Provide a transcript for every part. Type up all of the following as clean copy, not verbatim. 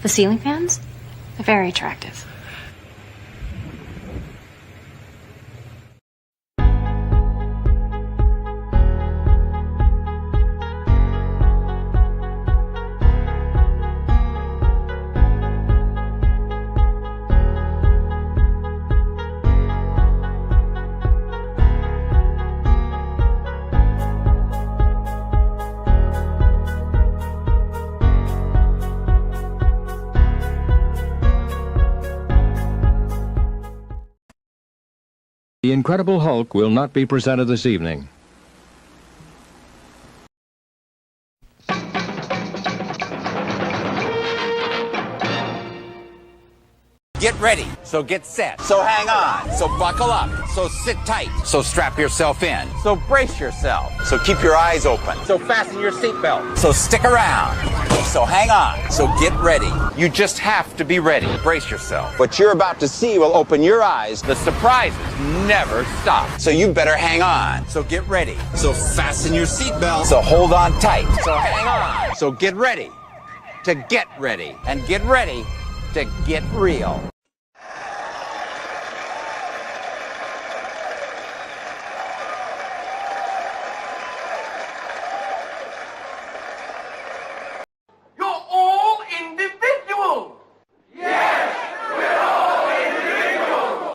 The ceiling fans? They're very attractive. The Incredible Hulk will not be presented this evening. Get ready, so get set, so hang on, so buckle up, so sit tight, so strap yourself in, so brace yourself, so keep your eyes open, so fasten your seatbelt, so stick around, so hang on, so get ready. You just have to be ready. Brace yourself. What you're about to see will open your eyes. The surprises never stop. So you better hang on. So get ready. So fasten your seatbelt. So hold on tight. So hang on. So get ready to get ready. And get ready to get real.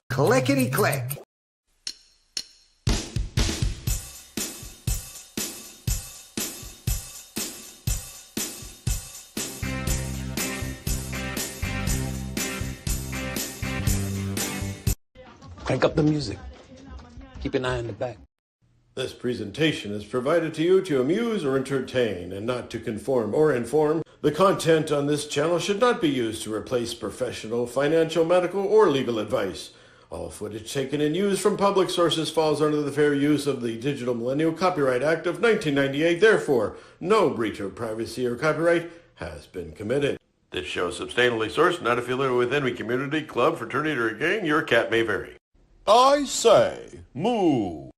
Clickety-click. Crank up the music. Keep an eye on the back. This presentation is provided to you to amuse or entertain and not to conform or inform. The content on this channel should not be used to replace professional, financial, medical, or legal advice. All footage taken and used from public sources falls under the fair use of the Digital Millennial Copyright Act of 1998. Therefore, no breach of privacy or copyright has been committed. This show is substantially sourced, not affiliated with any community, club, fraternity, or gang. Your cat may vary. I say, moo.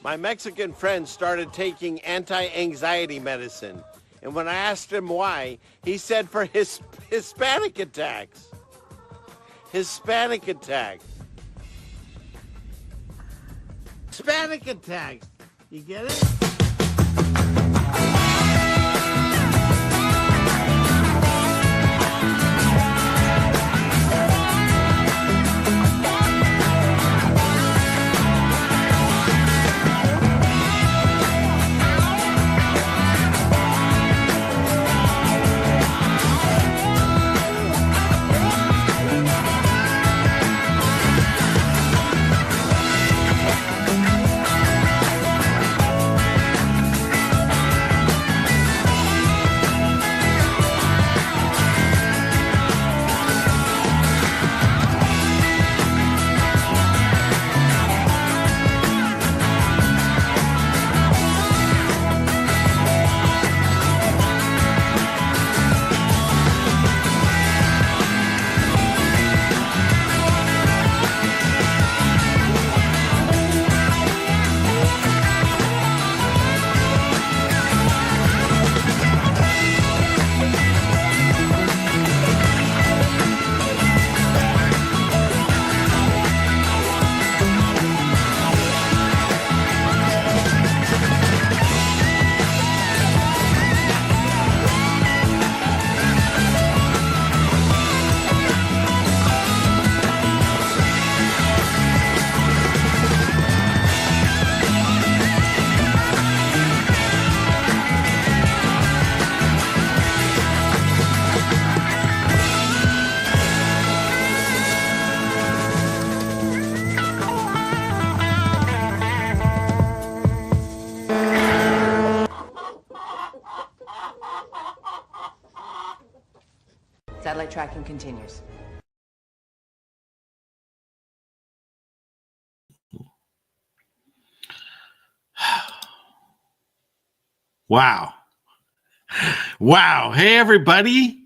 My Mexican friend started taking anti-anxiety medicine. And when I asked him why, he said for his Hispanic attacks. Hispanic attacks. Hispanic attacks. You get it? Satellite tracking continues. Wow. Wow. Hey, everybody.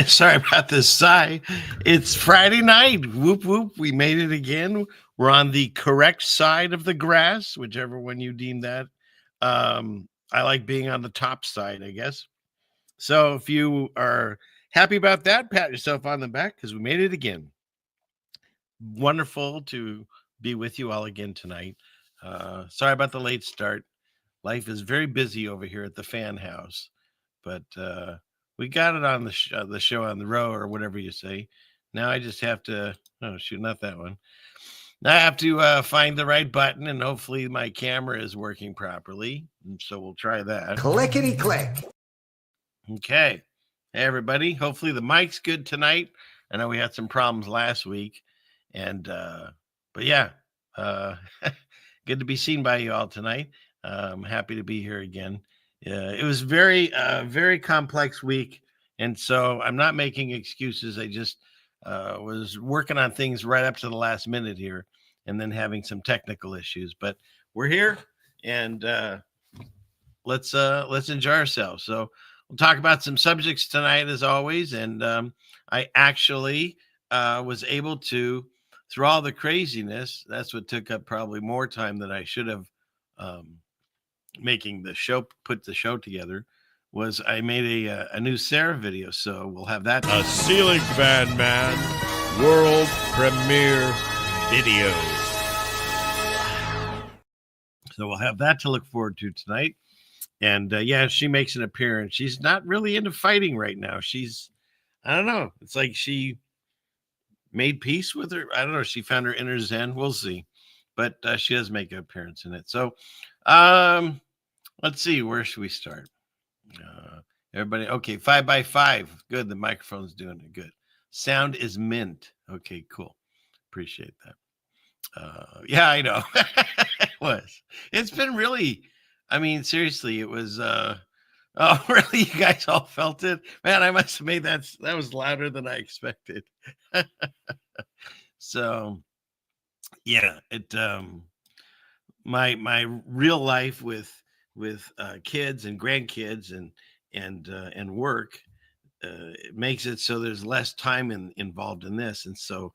Sorry about this sigh. It's Friday night. Whoop, whoop. We made it again. We're on the correct side of the grass, whichever one you deem that. I like being on the top side, I guess. So if you are happy about that, pat yourself on the back because we made it again. Wonderful to be with you all again tonight. Sorry about the late start. Life is very busy over here at the fan house, but we got it on the show on the row or whatever you say. Now I just have to, oh shoot, not that one. Now I have to find the right button, and hopefully my camera is working properly. And so we'll try that. Clickety click. Okay. Hey, everybody. Hopefully the mic's good tonight. I know we had some problems last week. And, but yeah, good to be seen by you all tonight. I'm happy to be here again. It was very complex week. And so I'm not making excuses. I just was working on things right up to the last minute here and then having some technical issues. But we're here and let's enjoy ourselves. So we'll talk about some subjects tonight, as always. And I actually was able to, through all the craziness, that's what took up probably more time than I should have making the show, put the show together, was I made a new Sarah video. So we'll have that. A ceiling fan man, world premiere video. So we'll have that to look forward to tonight. And yeah, she makes an appearance. She's not really into fighting right now. She's, I don't know. It's like she made peace with her. I don't know. She found her inner Zen. We'll see. But she does make an appearance in it. So let's see. Where should we start? Everybody. Okay. 5x5. Good. The microphone's doing it. Good. Sound is mint. Okay, cool. Appreciate that. Yeah, I know. It was. It's been really, I mean, seriously, it was, oh, really? You guys all felt it? Man, I must have made that was louder than I expected. So, yeah, it, my real life with kids and grandkids and work, it makes it so there's less time involved in this. And so,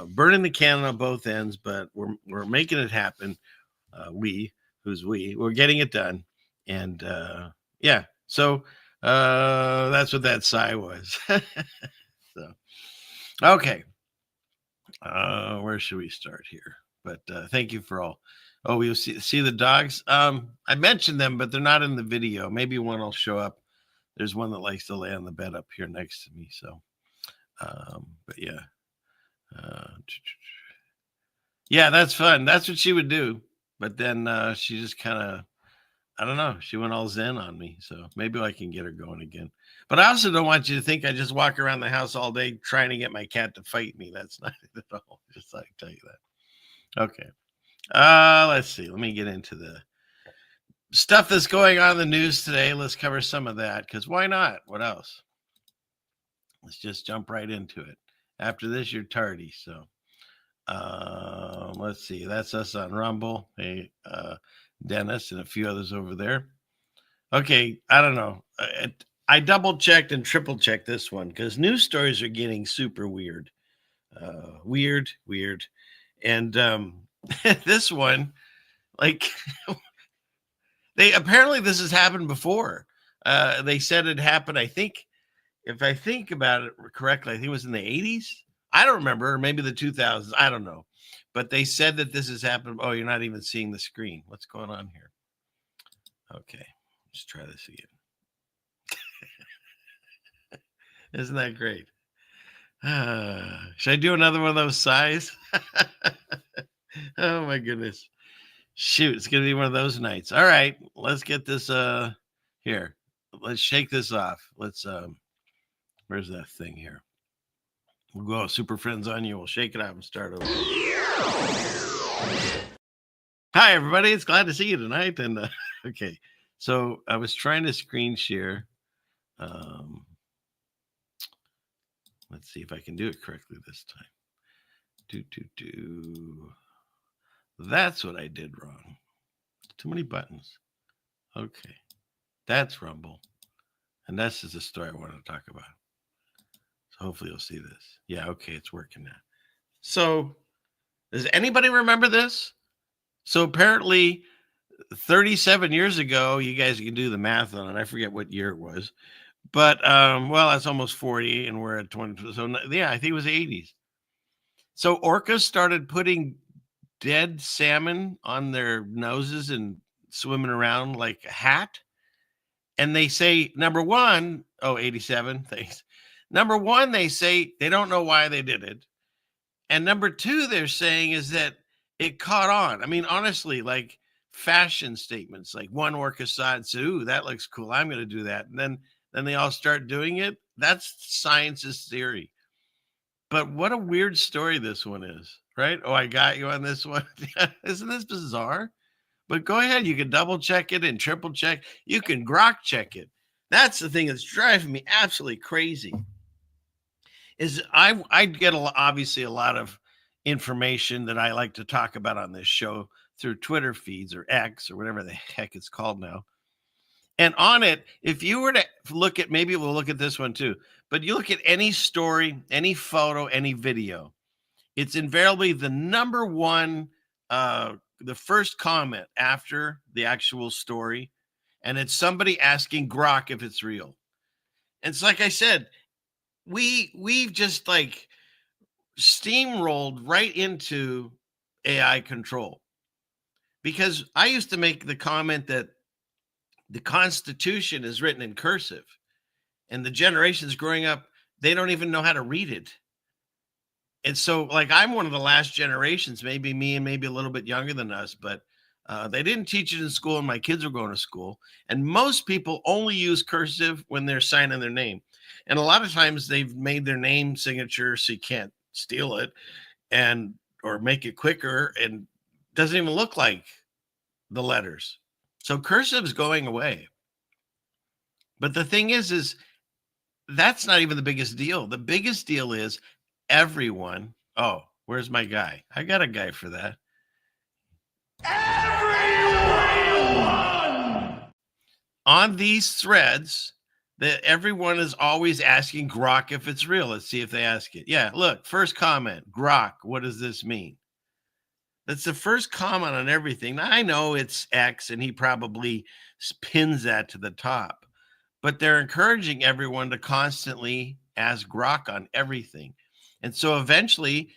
burning the can on both ends, but we're making it happen. We're getting it done. And yeah, so that's what that sigh was. So okay, where should we start here? But thank you for all. Oh, we'll see the dogs. I mentioned them, but they're not in the video. Maybe one will show up. There's one that likes to lay on the bed up here next to me. So but yeah. Yeah, that's fun. That's what she would do. But then she just kind of, I don't know, she went all zen on me. So maybe I can get her going again. But I also don't want you to think I just walk around the house all day trying to get my cat to fight me. That's not it at all. Just like tell you that. Okay. Let's see. Let me get into the stuff that's going on in the news today. Let's cover some of that because why not? What else? Let's just jump right into it. After this, you're tardy. So let's see. That's us on Rumble. Hey, Dennis and a few others over there. Okay. I don't know. I double checked and triple checked this one because news stories are getting super weird. Weird. And this one, like, apparently this has happened before. They said it happened, I think, if I think about it correctly, I think it was in the 80s. I don't remember, or maybe the 2000s. I don't know. But they said that this has happened. Oh, you're not even seeing the screen. What's going on here? Okay, let's try this again. Isn't that great? Should I do another one of those sighs? Oh, my goodness. Shoot, it's going to be one of those nights. All right, let's get this here. Let's shake this off. Let's where's that thing here? We'll go Super Friends on you. We'll shake it out and start over. Hi, everybody. It's glad to see you tonight. And okay, so I was trying to screen share. Let's see if I can do it correctly this time. That's what I did wrong. Too many buttons. Okay. That's Rumble. And this is the story I want to talk about. So hopefully you'll see this. Yeah, okay, it's working now. So does anybody remember this? So apparently 37 years ago, you guys can do the math on it. I forget what year it was. But well, that's almost 40 and we're at 20. So yeah, I think it was the 80s. So orcas started putting dead salmon on their noses and swimming around like a hat. And they say, number one, 87, thanks. Number one, they say they don't know why they did it. And number two, they're saying is that it caught on. I mean, honestly, like fashion statements, like one orca saw it and said, ooh, that looks cool. I'm going to do that. And then they all start doing it. That's science's theory. But what a weird story this one is, right? Oh, I got you on this one. Isn't this bizarre? But go ahead. You can double check it and triple check. You can grok check it. That's the thing that's driving me absolutely crazy. Is I get obviously a lot of information that I like to talk about on this show through Twitter feeds or X or whatever the heck it's called now. And on it, if you were to look at, maybe we'll look at this one too, but you look at any story, any photo, any video, it's invariably the number one, the first comment after the actual story. And it's somebody asking Grok if it's real. And it's like I said, we've just like steamrolled right into AI control. Because I used to make the comment that the Constitution is written in cursive, and the generations growing up, they don't even know how to read it. And so, like, I'm one of the last generations, maybe me and maybe a little bit younger than us, but they didn't teach it in school, and my kids were going to school. And most people only use cursive when they're signing their name. And a lot of times they've made their name signature so you can't steal it and or make it quicker, and doesn't even look like the letters. So cursive is going away. But the thing is that's not even the biggest deal. The biggest deal is everyone. Oh, where's my guy? I got a guy for that. Everyone! On these threads, that everyone is always asking Grok if it's real. Let's see if they ask it. Yeah, look, first comment, Grok, what does this mean? That's the first comment on everything. Now, I know it's X and he probably pins that to the top, but they're encouraging everyone to constantly ask Grok on everything. And so eventually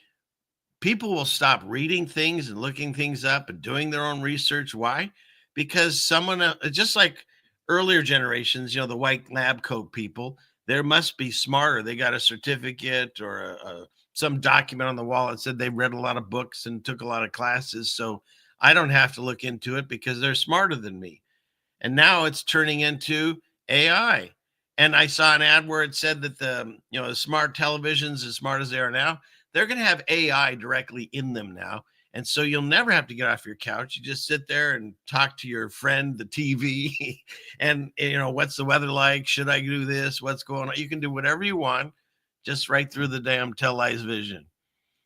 people will stop reading things and looking things up and doing their own research. Why? Because someone, just like earlier generations, the white lab coat people, there must be smarter. They got a certificate or some document on the wall that said they read a lot of books and took a lot of classes. So I don't have to look into it because they're smarter than me. And now it's turning into AI. And I saw an ad where it said that the smart televisions, as smart as they are now, they're going to have AI directly in them now. And so you'll never have to get off your couch. You just sit there and talk to your friend, the TV, and what's the weather like? Should I do this? What's going on? You can do whatever you want, just right through the damn television.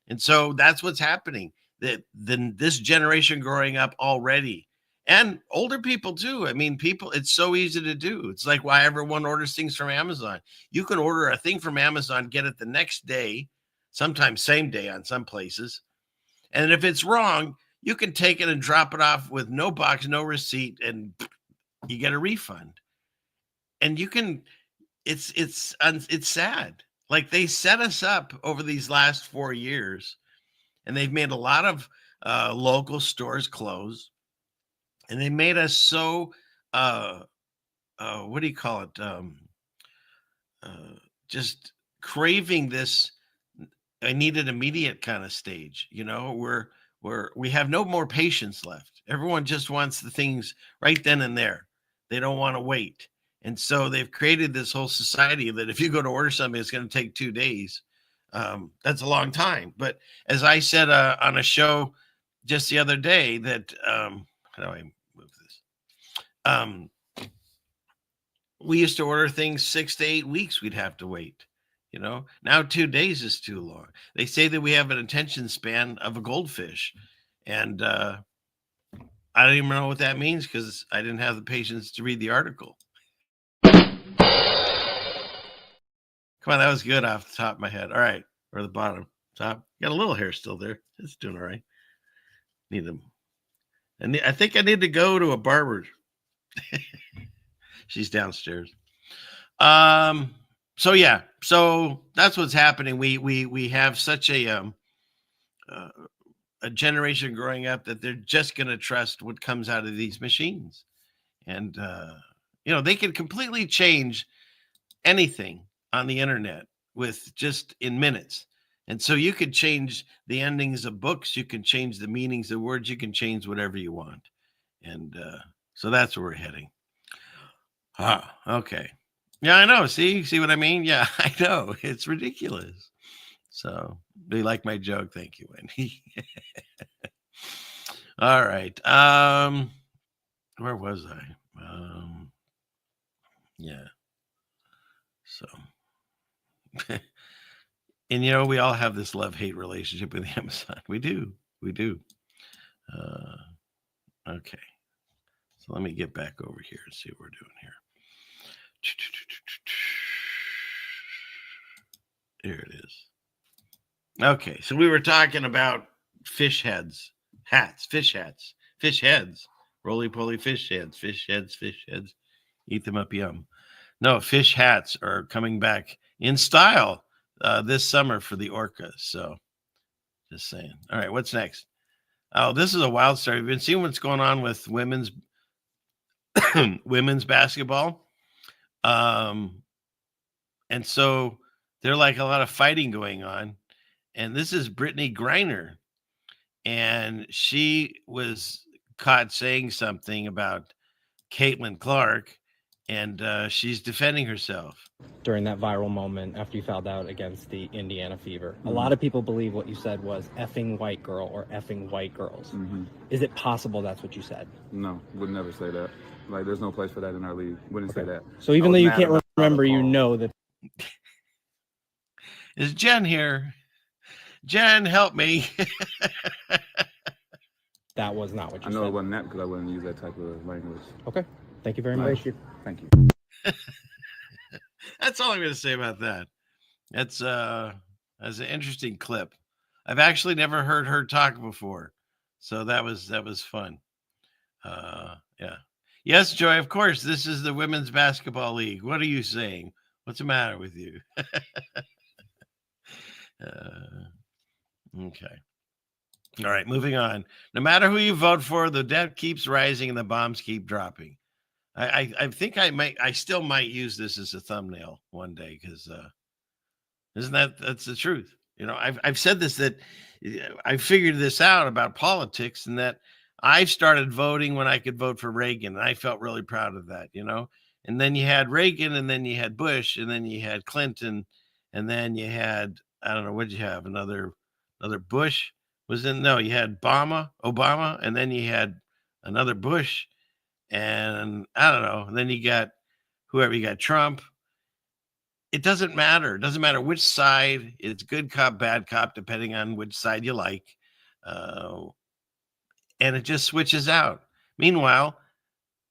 And so that's what's happening. That this generation growing up already, and older people too. I mean, it's so easy to do. It's like why everyone orders things from Amazon. You can order a thing from Amazon, get it the next day, sometimes same day on some places. And if it's wrong, you can take it and drop it off with no box, no receipt, and you get a refund. And you can, it's sad. Like they set us up over these last 4 years, and they've made a lot of local stores close, and they made us so what do you call it? Just craving this. I need an immediate kind of stage. We have no more patience left. Everyone just wants the things right then and there. They don't want to wait. And so they've created this whole society that if you go to order something, it's going to take 2 days. That's a long time. But as I said on a show just the other day that, how do I move this? We used to order things 6 to 8 weeks. We'd have to wait. Now 2 days is too long. They say that we have an attention span of a goldfish. And I don't even know what that means because I didn't have the patience to read the article. Come on, that was good off the top of my head. All right, or the bottom, top. Got a little hair still there. It's doing all right. Need them. And I think I need to go to a barber. She's downstairs. So yeah, so that's what's happening. We have such a generation growing up that they're just going to trust what comes out of these machines, and they can completely change anything on the internet with just in minutes. And so you could change the endings of books, you can change the meanings of words, you can change whatever you want. And so that's where we're heading. Okay. Yeah, I know. See what I mean? Yeah, I know. It's ridiculous. So do you like my joke? Thank you, Wendy. All right. Where was I? Yeah. So and we all have this love-hate relationship with Amazon. We do. Okay. So let me get back over here and see what we're doing here. There it is. Okay, so we were talking about fish heads, fish heads, roly-poly fish heads, eat them up, yum. No, fish hats are coming back in style this summer for the Orca, so just saying. All right, what's next? Oh, this is a wild story. We've been seeing what's going on with women's basketball. And so there's like a lot of fighting going on. And this is Brittany Griner. And she was caught saying something about Caitlin Clark, and she's defending herself. During that viral moment after you fouled out against the Indiana Fever, a lot of people believe what you said was effing white girl or effing white girls. Is it possible that's what you said? No, would never say that. Like, there's no place for that in our league. Wouldn't say that. So even though you can't remember, you know that. Is Jen here? Jen, help me. That was not what you said. I know it wasn't that because I wouldn't use that type of language. Okay. Thank you very much. Thank you. That's all I'm going to say about that. That's an interesting clip. I've actually never heard her talk before, so that was fun. Yeah. Yes, Joy. Of course, this is the Women's Basketball League. What are you saying? What's the matter with you? Okay. All right, moving on. No matter who you vote for, the debt keeps rising and the bombs keep dropping. I think I still might use this as a thumbnail one day because that's the truth. I've said this, that I figured this out about politics, and that I started voting when I could vote for Reagan, and I felt really proud of that. And then you had Reagan, and then you had Bush, and then you had Clinton, and then you had, I don't know, what did you have? Another Bush was in. No, you had Obama, and then you had another Bush. And I don't know. And then you got whoever, you got Trump. It doesn't matter. It doesn't matter which side. It's good cop, bad cop, depending on which side you like. And it just switches out. Meanwhile,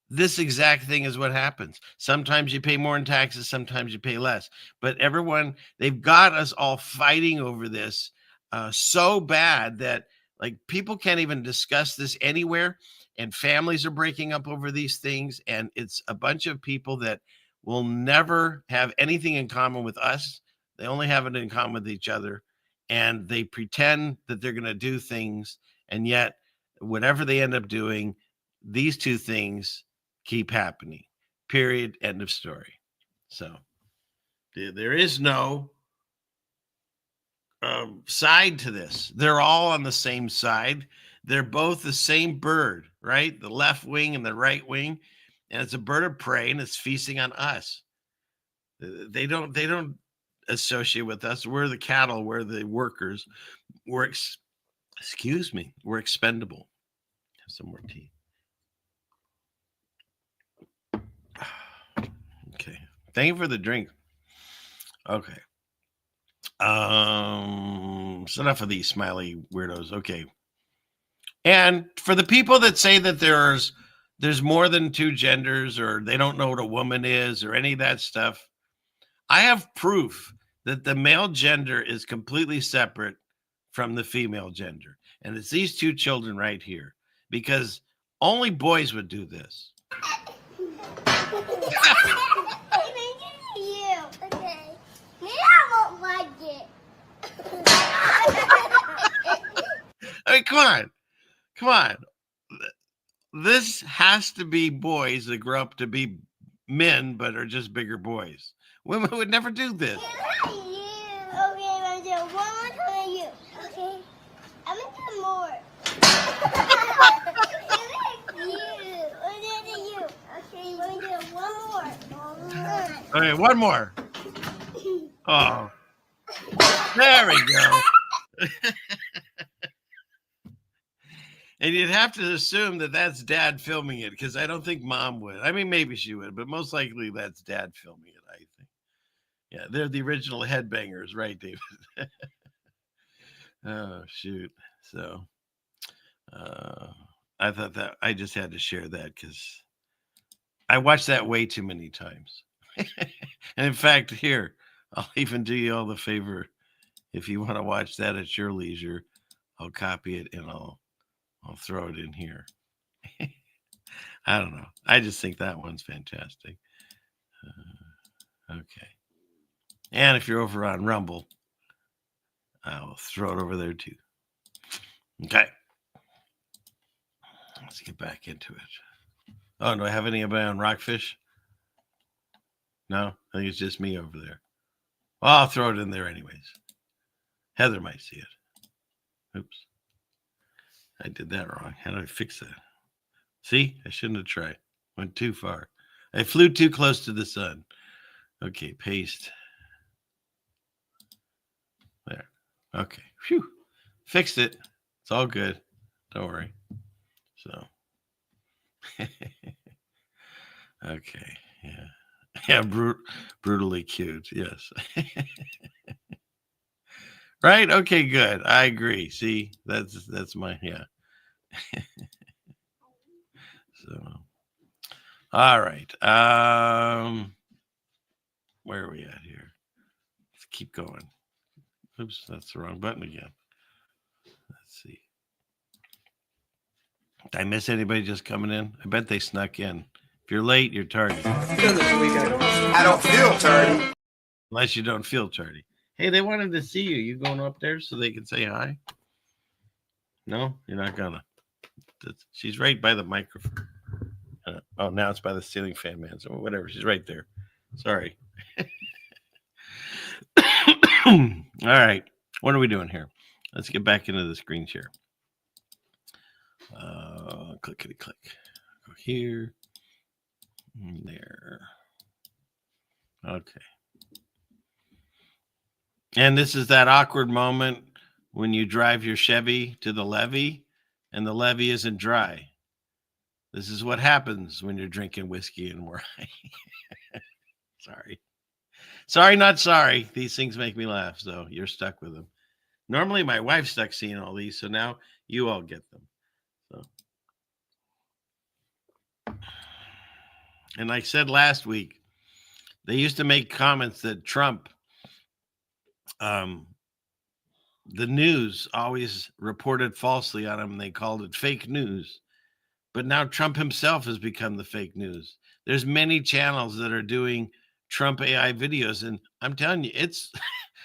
this exact thing is what happens. Sometimes you pay more in taxes. Sometimes you pay less. But everyone, they've got us all fighting over this so bad that like people can't even discuss this anywhere. And families are breaking up over these things. And it's a bunch of people that will never have anything in common with us. They only have it in common with each other. And they pretend that they're going to do things. And yet, whatever they end up doing, these two things keep happening. Period. End of story. So there is no side to this. They're all on the same side. They're both the same bird, right? The left wing and the right wing. And it's a bird of prey, and it's feasting on us. They don't associate with us. We're the cattle. We're the workers. We're expendable. Have some more tea. Okay. Thank you for the drink. Okay. So enough of these smiley weirdos. Okay. And for the people that say that there's more than two genders, or they don't know what a woman is, or any of that stuff, I have proof that the male gender is completely separate from the female gender. And it's these two children right here, because only boys would do this. You. Okay. I won't like it. I mean, come on. This has to be boys that grow up to be men, but are just bigger boys. Women would never do this. You. Okay, I'm gonna do one more time you. Okay. I'm gonna do more. You. I'm gonna do you. Okay, I'm gonna do one more. Okay, one more. Oh, there we go. And you'd have to assume that that's dad filming it, because I don't think mom would. I mean, maybe she would, but most likely that's dad filming it, I think. Yeah, they're the original headbangers, right, David? Oh, shoot. So I thought that I just had to share that because I watched that way too many times. And in fact, here, I'll even do you all the favor. If you want to watch that at your leisure, I'll copy it and I'll throw it in here. I don't know. I just think that one's fantastic. Okay. And if you're over on Rumble, I'll throw it over there too. Okay. Let's get back into it. Oh, do I have anybody on Rockfish? No, I think it's just me over there. Well, I'll throw it in there anyways. Heather might see it. Oops. I did that wrong. How do I fix that? See, I shouldn't have tried. Went too far. I flew too close to the sun. Okay, paste. There. Okay. Phew. Fixed it. It's all good. Don't worry. So. Okay. Yeah. Yeah, brutally cute. Yes. Right? Okay, good. I agree. See, that's my, yeah. So, all right. Where are we at here? Let's keep going. Oops, that's the wrong button again. Let's see. Did I miss anybody just coming in? I bet they snuck in. If you're late, you're tardy. I don't feel tardy. Unless you don't feel tardy. Hey, they wanted to see you. You going up there so they can say hi? No, you're not gonna. She's right by the microphone. Oh, now it's by the ceiling fan, man. So whatever. She's right there. Sorry. All right. What are we doing here? Let's get back into the screen share. Clickety click. Go here. There. Okay. And this is that awkward moment when you drive your Chevy to the levee and the levee isn't dry. This is what happens when you're drinking whiskey and rye. Sorry. Sorry, not sorry. These things make me laugh, so you're stuck with them. Normally, my wife's stuck seeing all these, so now you all get them. So, and like I said last week, they used to make comments that Trump, the news always reported falsely on him, and they called it fake news. But now Trump himself has become the fake news. There's many channels that are doing Trump AI videos, and I'm telling you, it's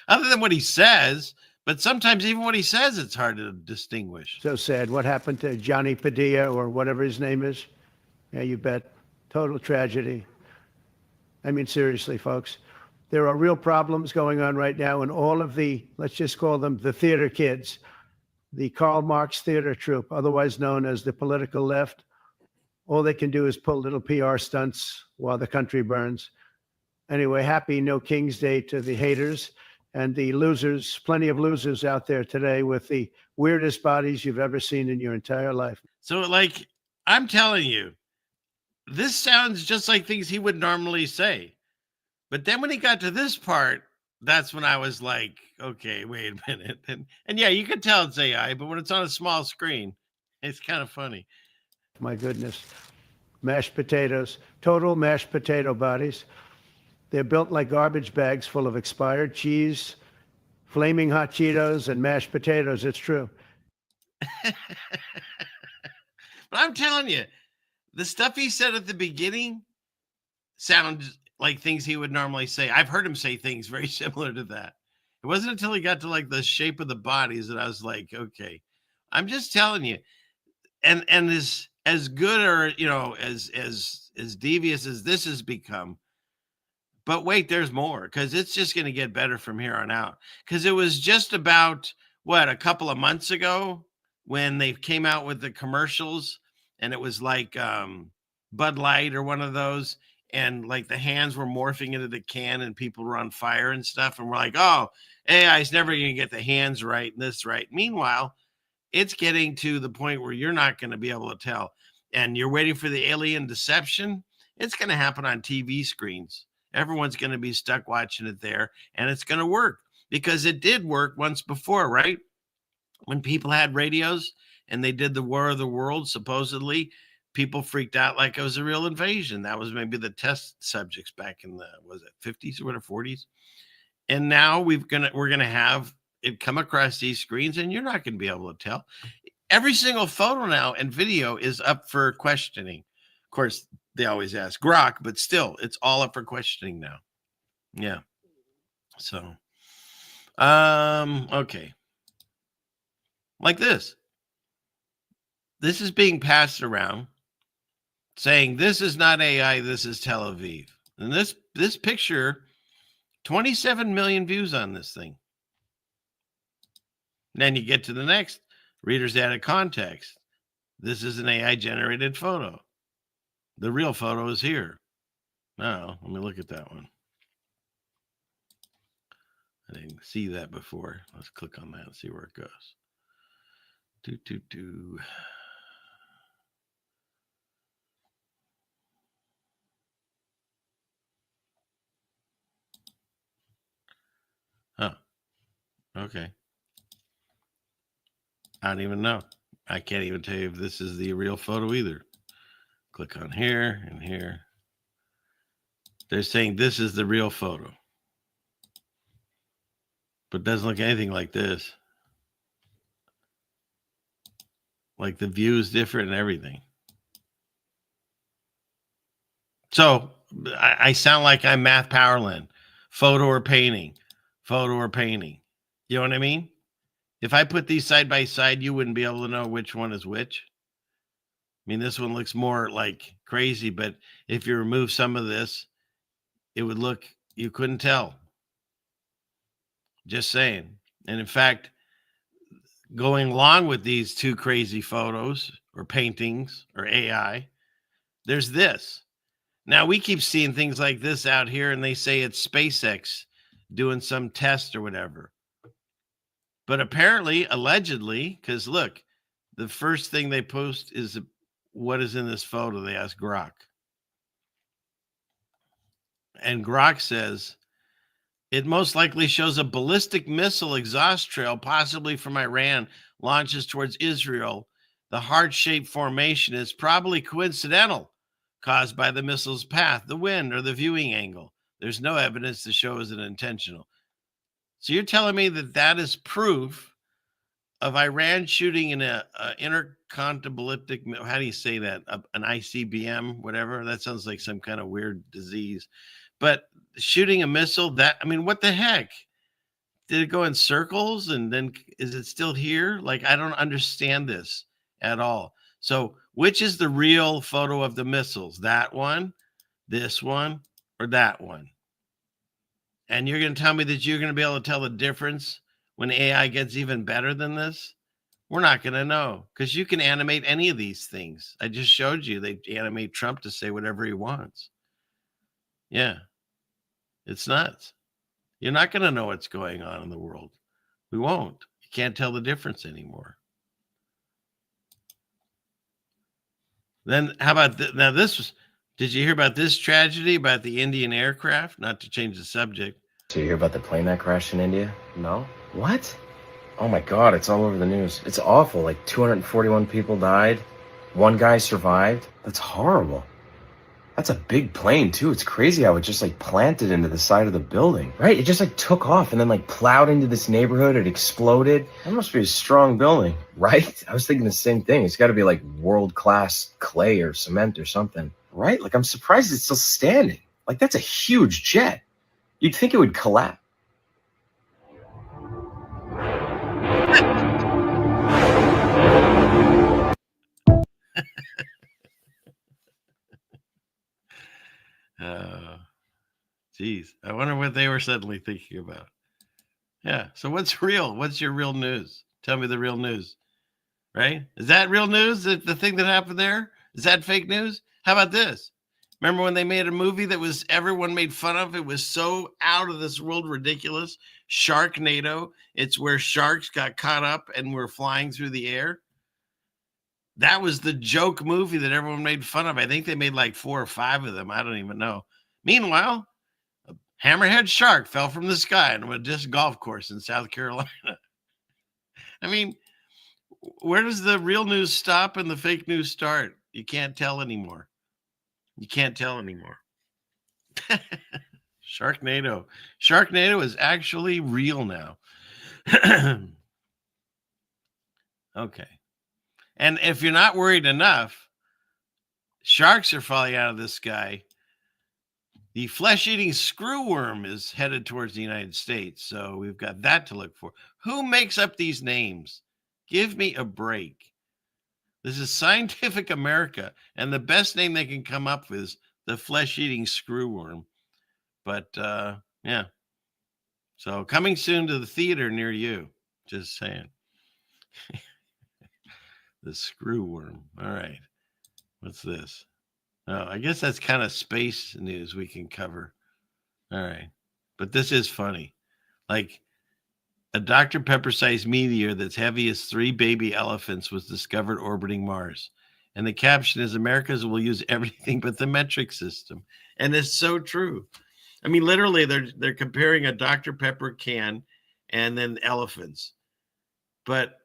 other than what he says, but sometimes even what he says, it's hard to distinguish. So sad. What happened to Johnny Padilla or whatever his name is? Yeah, you bet. Total tragedy. I mean, seriously, folks, there are real problems going on right now in all of the, let's just call them the theater kids, the Karl Marx theater troupe, otherwise known as the political left. All they can do is pull little PR stunts while the country burns. Anyway, happy No King's Day to the haters and the losers. Plenty of losers out there today with the weirdest bodies you've ever seen in your entire life. So, like, I'm telling you, this sounds just like things he would normally say. But then when he got to this part, that's when I was like, okay, wait a minute. And yeah, you can tell it's AI, but when it's on a small screen, it's kind of funny. My goodness. Mashed potatoes, total mashed potato bodies. They're built like garbage bags full of expired cheese, flaming hot Cheetos, and mashed potatoes. It's true. But I'm telling you, the stuff he said at the beginning sounds like things he would normally say. I've heard him say things very similar to that. It wasn't until he got to like the shape of the bodies that I was like, okay, I'm just telling you. And as good or, you know, as devious as this has become. But wait, there's more, because it's just going to get better from here on out. Because it was just about, what, a couple of months ago when they came out with the commercials, and it was like Bud Light or one of those, and like the hands were morphing into the can and people were on fire and stuff. And we're like, oh, AI is never going to get the hands right and this right. Meanwhile, it's getting to the point where you're not going to be able to tell. And you're waiting for the alien deception. It's going to happen on TV screens. Everyone's going to be stuck watching it there, and it's going to work because it did work once before, right? When people had radios and they did the War of the Worlds, supposedly, people freaked out like it was a real invasion. That was maybe the test subjects back in the, was it 50s or whatever, 40s? And now we're gonna have it come across these screens, and you're not going to be able to tell. Every single photo now and video is up for questioning. Of course, they always ask Grok, but still, it's all up for questioning now. Yeah. So, okay. Like this. This is being passed around saying this is not AI, this is Tel Aviv. And this picture, 27 million views on this thing. Then you get to the next, readers added context. This is an AI generated photo. The real photo is here. Now, let me look at that one. I didn't see that before. Let's click on that and see where it goes. Huh. Okay. I don't even know. I can't even tell you if this is the real photo either. Click on here and here. They're saying this is the real photo. But it doesn't look anything like this. Like the view is different and everything. So I sound like I'm Math Powerland. Photo or painting. Photo or painting. You know what I mean? If I put these side by side, you wouldn't be able to know which one is which. I mean, this one looks more like crazy, but if you remove some of this, it would look, you couldn't tell. Just saying. And in fact, going along with these two crazy photos or paintings or AI, there's this. Now we keep seeing things like this out here, and they say it's SpaceX doing some test or whatever. But apparently, allegedly, because look, the first thing they post is what is in this photo. They ask Grok. And Grok says, it most likely shows a ballistic missile exhaust trail, possibly from Iran, launches towards Israel. The heart-shaped formation is probably coincidental, caused by the missile's path, the wind, or the viewing angle. There's no evidence to show as an intentional. So you're telling me that that is proof of Iran shooting in a intercontinental, how do you say that? An ICBM, whatever. That sounds like some kind of weird disease. But shooting a missile, that, I mean, what the heck? Did it go in circles and then is it still here? Like, I don't understand this at all. So which is the real photo of the missiles? That one, this one, or that one? And you're going to tell me that you're going to be able to tell the difference when AI gets even better than this? We're not going to know, because you can animate any of these things. I just showed you they animate Trump to say whatever he wants. Yeah, it's nuts. You're not going to know what's going on in the world. We won't. You can't tell the difference anymore. Then how about now this was, did you hear about this tragedy about the Indian aircraft? Not to change the subject. So you hear about the plane that crashed in India? No? What? Oh my God, it's all over the news. It's awful. Like 241 people died. One guy survived. That's horrible. That's a big plane too. It's crazy how it just like planted into the side of the building, right? It just like took off and then like plowed into this neighborhood. It exploded. That must be a strong building, right? I was thinking the same thing. It's got to be like world-class clay or cement or something, right? Like I'm surprised it's still standing. Like that's a huge jet. You'd think it would collapse. Geez, I wonder what they were suddenly thinking about. Yeah. So what's real? What's your real news? Tell me the real news, right? Is that real news? The thing that happened there? Is that fake news? How about this? Remember when they made a movie that was everyone made fun of? It was so out of this world ridiculous. Sharknado. It's where sharks got caught up and were flying through the air. That was the joke movie that everyone made fun of. I think they made like 4 or 5 of them. I don't even know. Meanwhile, a hammerhead shark fell from the sky on a disc golf course in South Carolina. I mean, where does the real news stop and the fake news start? You can't tell anymore. You can't tell anymore. Sharknado. Sharknado is actually real now. Okay. And if you're not worried enough, sharks are falling out of the sky. The flesh-eating screwworm is headed towards the United States, so we've got that to look for. Who makes up these names? Give me a break. This is Scientific America, and the best name they can come up with is the flesh-eating screwworm. But, yeah. So coming soon to the theater near you. Just saying. The screwworm. All right. What's this? Oh, I guess that's kind of space news we can cover. All right. But this is funny. Like a Dr. Pepper-sized meteor that's heavy as 3 baby elephants was discovered orbiting Mars. And the caption is, Americans will use everything but the metric system. And it's so true. I mean, literally, they're comparing a Dr. Pepper can and then elephants. But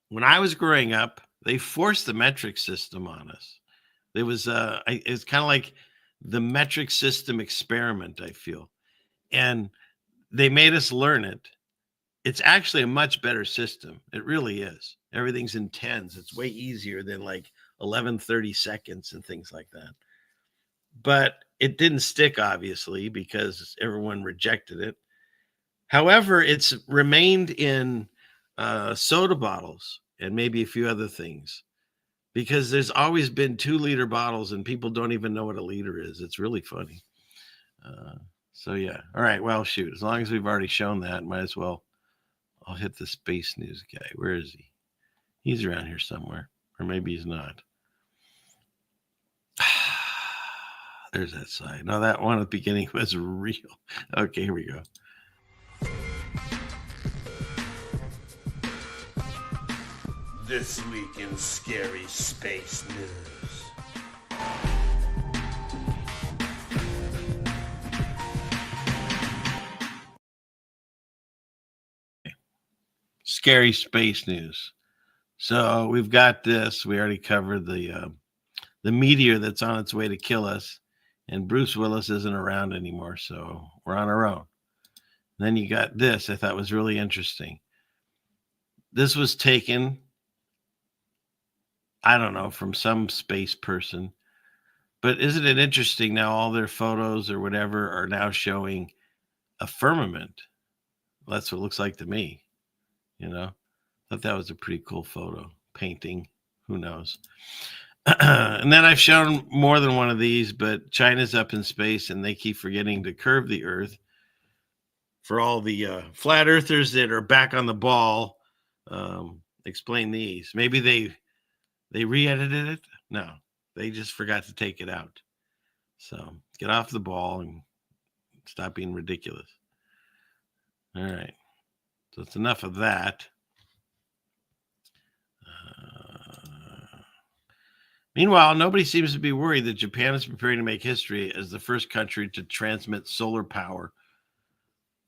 when I was growing up, they forced the metric system on us. It was it's kind of like the metric system experiment, I feel. And they made us learn it. It's actually a much better system. It really is. Everything's in tens. It's way easier than like 11/30 seconds and things like that. But it didn't stick, obviously, because everyone rejected it. However, it's remained in soda bottles and maybe a few other things, because there's always been 2-liter bottles and people don't even know what a liter is. It's really funny. So yeah. All right. Well, shoot. As long as we've already shown that, might as well. I'll hit the space news guy. Where is he? He's around here somewhere, or maybe he's not. There's that side. No, that one at the beginning was real. Okay, here we go. This week in scary space news. Scary space news. So we've got this. We already covered the meteor that's on its way to kill us, and Bruce Willis isn't around anymore, so we're on our own. And then you got this. I thought was really interesting. This was taken, I don't know, from some space person. But isn't it interesting now all their photos or whatever are now showing a firmament? Well, that's what it looks like to me. You know, I thought that was a pretty cool photo. Painting, who knows? And then I've shown more than one of these, but China's up in space and they keep forgetting to curve the Earth. For all the flat earthers that are back on the ball, explain these. Maybe they re-edited it. No, they just forgot to take it out. So get off the ball and stop being ridiculous. All right. So it's enough of that. Meanwhile, nobody seems to be worried that Japan is preparing to make history as the first country to transmit solar power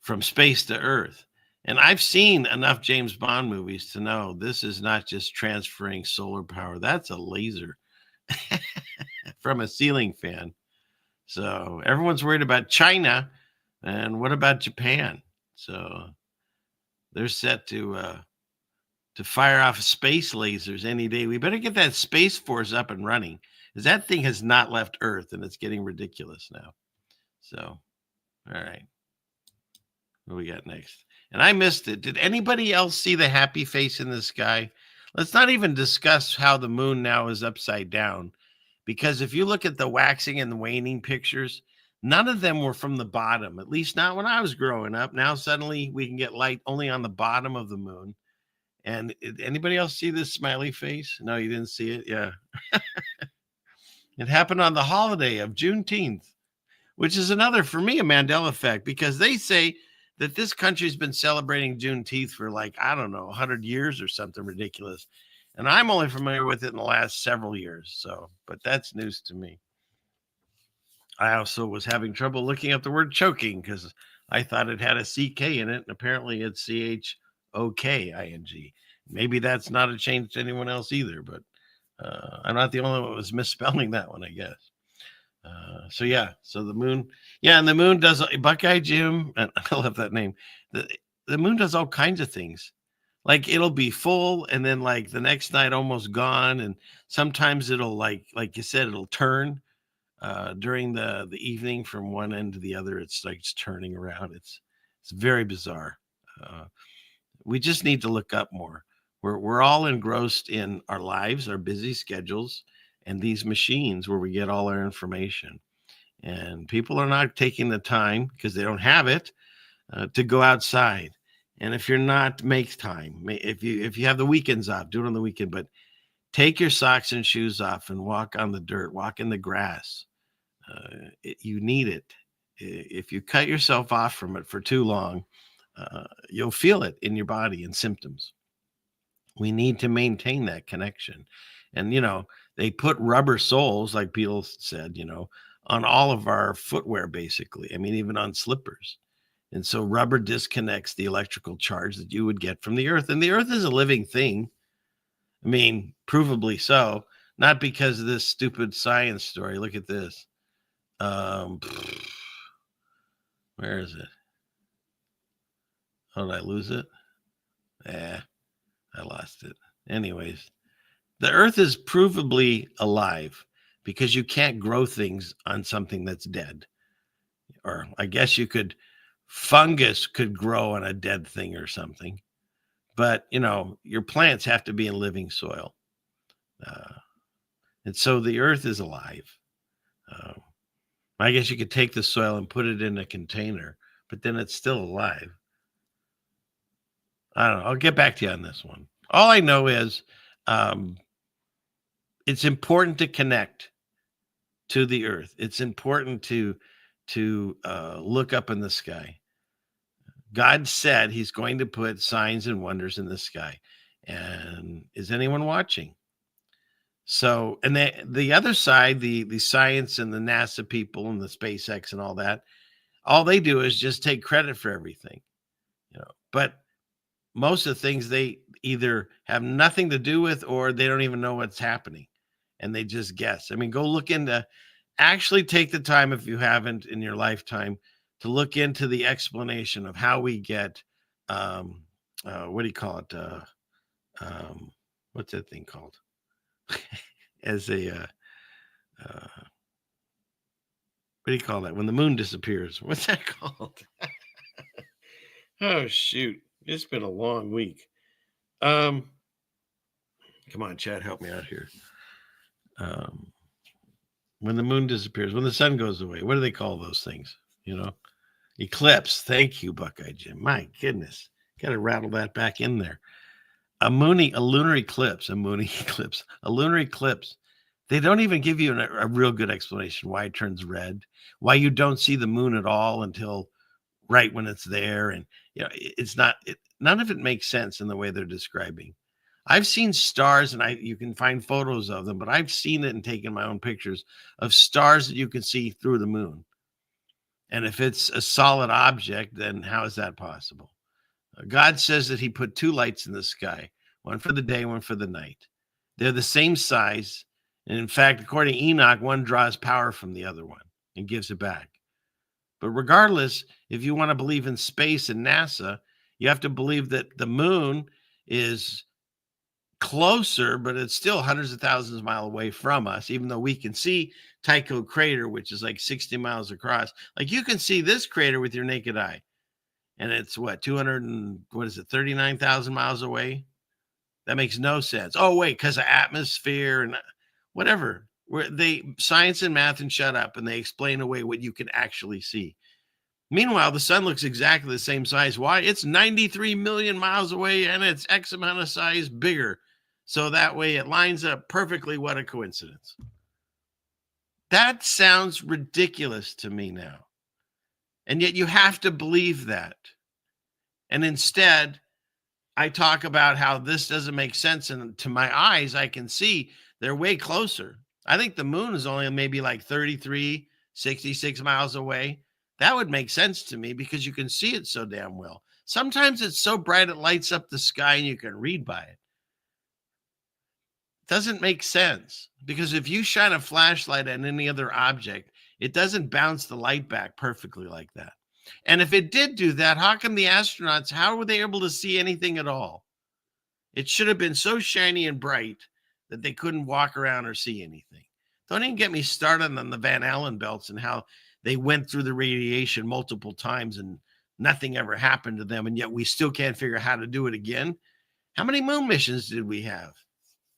from space to Earth. And I've seen enough James Bond movies to know this is not just transferring solar power. That's a laser from a ceiling fan. So everyone's worried about China. And what about Japan? So they're set to fire off space lasers any day. We better get that Space Force up and running, because that thing has not left Earth, and it's getting ridiculous now. So, all right. What do we got next? And I missed it. Did anybody else see the happy face in the sky? Let's not even discuss how the moon now is upside down, because if you look at the waxing and the waning pictures, none of them were from the bottom, at least not when I was growing up. Now suddenly we can get light only on the bottom of the moon. And anybody else see this smiley face? No, you didn't see it? Yeah. It happened on the holiday of Juneteenth, which is another, for me, a Mandela effect, because they say that this country's been celebrating Juneteenth for like, I don't know, 100 years or something ridiculous. And I'm only familiar with it in the last several years. So, but that's news to me. I also was having trouble looking up the word choking because I thought it had a CK in it. And apparently it's CHOKING. Maybe that's not a change to anyone else either, but I'm not the only one that was misspelling that one, I guess. So yeah, so the moon, yeah, and the moon does, Buckeye Jim, and I love that name. The moon does all kinds of things. Like it'll be full, and then like the next night almost gone, and sometimes it'll like you said, it'll turn during the evening from one end to the other. It's like it's turning around. It's very bizarre. We just need to look up more. We're all engrossed in our lives, our busy schedules, and these machines where we get all our information. And people are not taking the time because they don't have it to go outside. And if you're not, make time. If you have the weekends off, do it on the weekend. But take your socks and shoes off and walk on the dirt, walk in the grass. You need it. If you cut yourself off from it for too long, you'll feel it in your body and symptoms. We need to maintain that connection. And, they put rubber soles, like people said, on all of our footwear, basically. I mean, even on slippers. And so rubber disconnects the electrical charge that you would get from the earth. And the earth is a living thing. I mean, provably so. Not because of this stupid science story. Look at this. Where is it? Oh, did I lose it? I lost it. Anyways, the earth is provably alive because you can't grow things on something that's dead. Or I guess fungus could grow on a dead thing or something. But, your plants have to be in living soil. And so the earth is alive. I guess you could take the soil and put it in a container, but then it's still alive. I don't know. I'll get back to you on this one. All I know is it's important to connect to the earth. It's important to look up in the sky. God said he's going to put signs and wonders in the sky. And is anyone watching? So, and the other side, the science and the NASA people and the SpaceX and all that, all they do is just take credit for everything, but most of the things they either have nothing to do with or they don't even know what's happening and they just guess. I mean, go look actually take the time, if you haven't in your lifetime, to look into the explanation of how we get, what do you call it? What's that thing called? As a, what do you call that? When the moon disappears, what's that called? Oh, shoot. It's been a long week. Come on, Chad, help me out here. When the moon disappears, when the sun goes away, what do they call those things? Eclipse. Thank you, Buckeye Jim. My goodness. Got to rattle that back in there. A lunar eclipse, a lunar eclipse. They don't even give you a real good explanation why it turns red, why you don't see the moon at all until right when it's there. And, it's not, none of it makes sense in the way they're describing. I've seen stars and you can find photos of them, but I've seen it and taken my own pictures of stars that you can see through the moon. And if it's a solid object, then how is that possible? God says that he put two lights in the sky, one for the day, one for the night. They're the same size. And in fact, according to Enoch, one draws power from the other one and gives it back. But regardless, if you want to believe in space and NASA, you have to believe that the moon is closer, but it's still hundreds of thousands of miles away from us, even though we can see Tycho crater, which is like 60 miles across. Like you can see this crater with your naked eye. And it's what, 39,000 miles away? That makes no sense. Oh, wait, because of atmosphere and whatever. Science and math and shut up, and they explain away what you can actually see. Meanwhile, the sun looks exactly the same size. Why? It's 93 million miles away, and it's X amount of size bigger. So that way it lines up perfectly. What a coincidence. That sounds ridiculous to me now. And yet you have to believe that. And instead, I talk about how this doesn't make sense. And to my eyes, I can see they're way closer. I think the moon is only maybe like 33, 66 miles away. That would make sense to me because you can see it so damn well. Sometimes it's so bright it lights up the sky and you can read by it. Doesn't make sense because if you shine a flashlight at any other object, it doesn't bounce the light back perfectly like that. And if it did do that, how come the astronauts, how were they able to see anything at all? It should have been so shiny and bright that they couldn't walk around or see anything. Don't even get me started on the Van Allen belts and how they went through the radiation multiple times and nothing ever happened to them. And yet we still can't figure out how to do it again. How many moon missions did we have?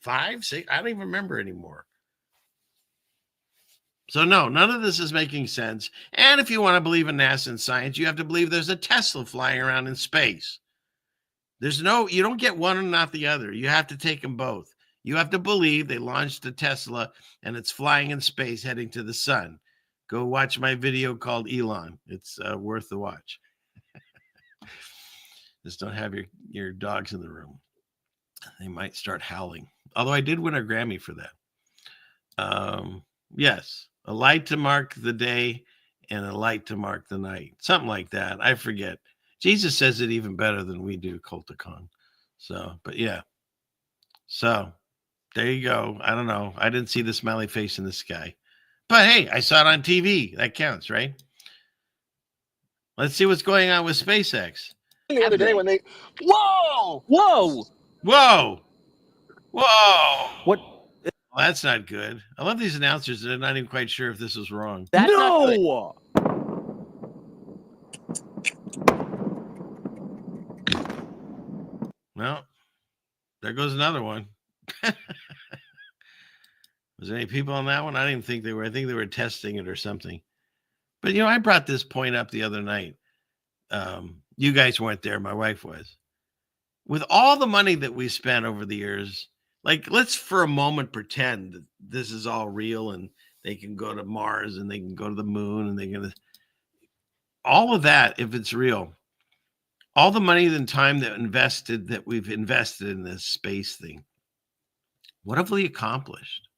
5, 6? I don't even remember anymore. So no, none of this is making sense. And if you want to believe in NASA and science, you have to believe there's a Tesla flying around in space. You don't get one and not the other. You have to take them both. You have to believe they launched a Tesla and it's flying in space heading to the sun. Go watch my video called Elon. It's worth the watch. Just don't have your dogs in the room. They might start howling. Although I did win a Grammy for that. Yes, a light to mark the day and a light to mark the night. Something like that. I forget. Jesus says it even better than we do, Culticon. So, but yeah. So, there you go. I don't know. I didn't see the smiley face in the sky. But hey, I saw it on TV. That counts, right? Let's see what's going on with SpaceX. The other day when they... Whoa! Whoa! Whoa! Whoa! What? Well, that's not good. I love these announcers that are not even quite sure if this was wrong. That's No! Well, there goes another one. Was there any people on that one? I didn't think they were. I think they were testing it or something. But, I brought this point up the other night. You guys weren't there. My wife was. With all the money that we spent over the years, like, let's for a moment pretend that this is all real and they can go to Mars and they can go to the moon and they're going to... All of that, if it's real, all the money and time that we've invested in this space thing, what have we accomplished?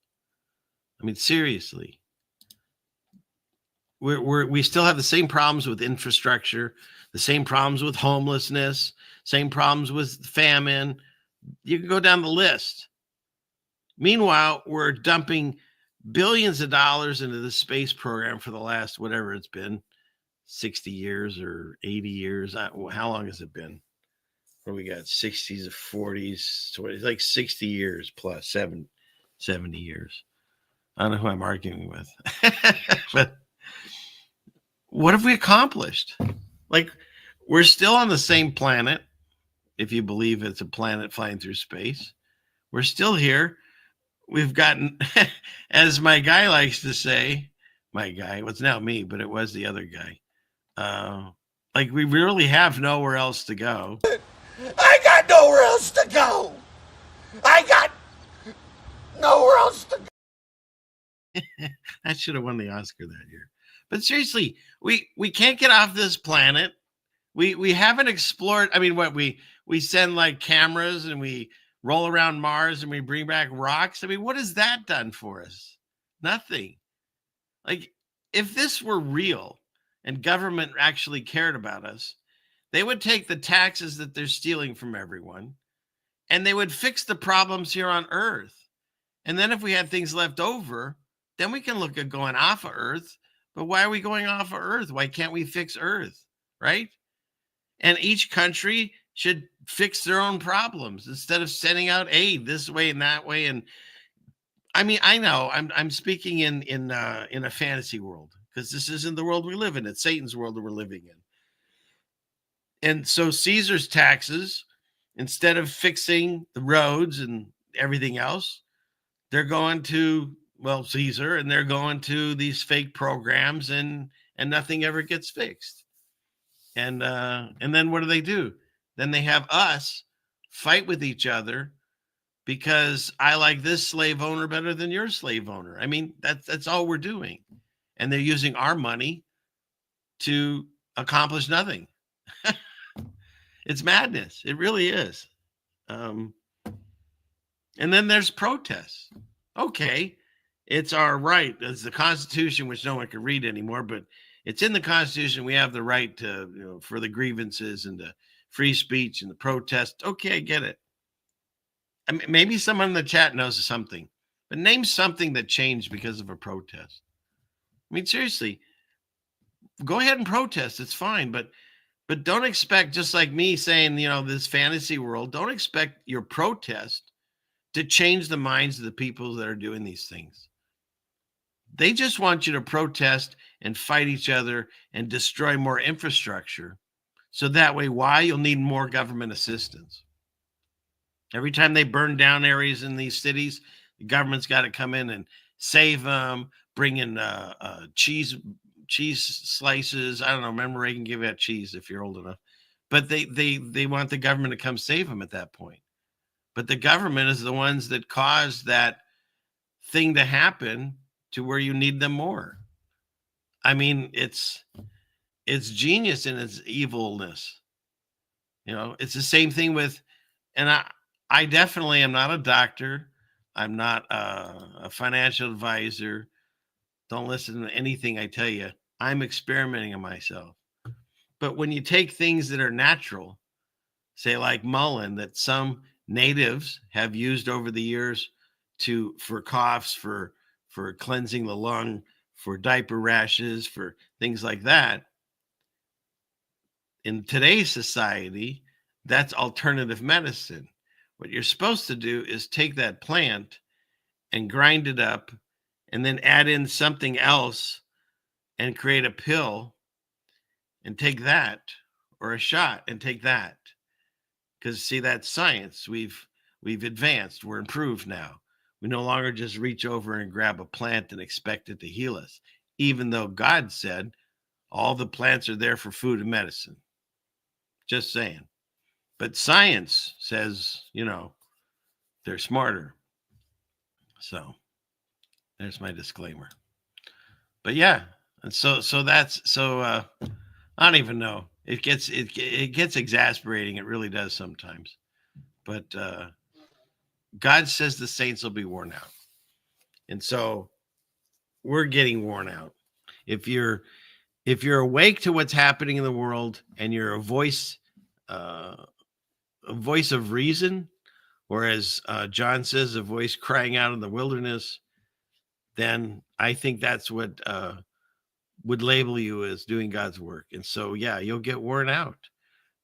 I mean, seriously, we still have the same problems with infrastructure, the same problems with homelessness, same problems with famine. You can go down the list. Meanwhile, we're dumping billions of dollars into the space program for the last, whatever it's been, 60 years or 80 years. How long has it been? Where we got 60s, 40s, 20s, like 60 years plus 70 years. I don't know who I'm arguing with. But what have we accomplished? Like, we're still on the same planet, if you believe it's a planet flying through space. We're still here. We've gotten, as my guy likes to say, my guy, well, it's now me, but it was the other guy. Like, we really have nowhere else to go. I got nowhere else to go. I got nowhere else to go. That should have won the Oscar that year. But seriously, we can't get off this planet. We haven't explored. I mean, we send like cameras and we roll around Mars and we bring back rocks. I mean, what has that done for us? Nothing. Like, if this were real, and government actually cared about us, they would take the taxes that they're stealing from everyone and they would fix the problems here on Earth. And then if we had things left over, then we can look at going off of Earth. But why are we going off of Earth? Why can't we fix Earth? Right? And each country should fix their own problems instead of sending out aid this way and that way. And I mean, I know I'm speaking in a fantasy world because this isn't the world we live in. It's Satan's world that we're living in. And so Caesar's taxes, instead of fixing the roads and everything else, they're going to, well, Caesar, and they're going to these fake programs, and nothing ever gets fixed. And then what do? Then they have us fight with each other because I like this slave owner better than your slave owner. I mean, that's all we're doing. And they're using our money to accomplish nothing. It's madness. It really is. And then there's protests. Okay, it's our right. It's the Constitution, which no one can read anymore, but it's in the Constitution. We have the right to, for the grievances and the free speech and the protest. Okay, I get it. I mean, maybe someone in the chat knows something, but name something that changed because of a protest. I mean, seriously, go ahead and protest. It's fine, but don't expect, just like me saying, this fantasy world, don't expect your protest to change the minds of the people that are doing these things. They just want you to protest and fight each other and destroy more infrastructure. So that way, why? You'll need more government assistance. Every time they burn down areas in these cities, the government's got to come in and save them, bring in cheese slices. I don't know. Remember, Reagan gave out cheese if you're old enough. But they want the government to come save them at that point. But the government is the ones that caused that thing to happen to where you need them more. I mean, it's genius in its evilness. It's the same thing with, and I definitely am not a doctor. I'm not a financial advisor. Don't listen to anything I tell you. I'm experimenting on myself. But when you take things that are natural, say like mullein, that some natives have used over the years for coughs, for cleansing the lung, for diaper rashes, for things like that. In today's society, that's alternative medicine. What you're supposed to do is take that plant and grind it up and then add in something else and create a pill and take that, or a shot and take that. Because see, that's science. We've advanced. We're improved now. We no longer just reach over and grab a plant and expect it to heal us, even though God said all the plants are there for food and medicine. Just saying. But science says, they're smarter. So there's my disclaimer. But yeah, and so I don't even know. It gets exasperating. It really does sometimes. But God says the saints will be worn out. And so we're getting worn out. If you're awake to what's happening in the world and you're a voice of reason, or as John says, a voice crying out in the wilderness, then I think that's what would label you as doing God's work. And so, yeah, you'll get worn out,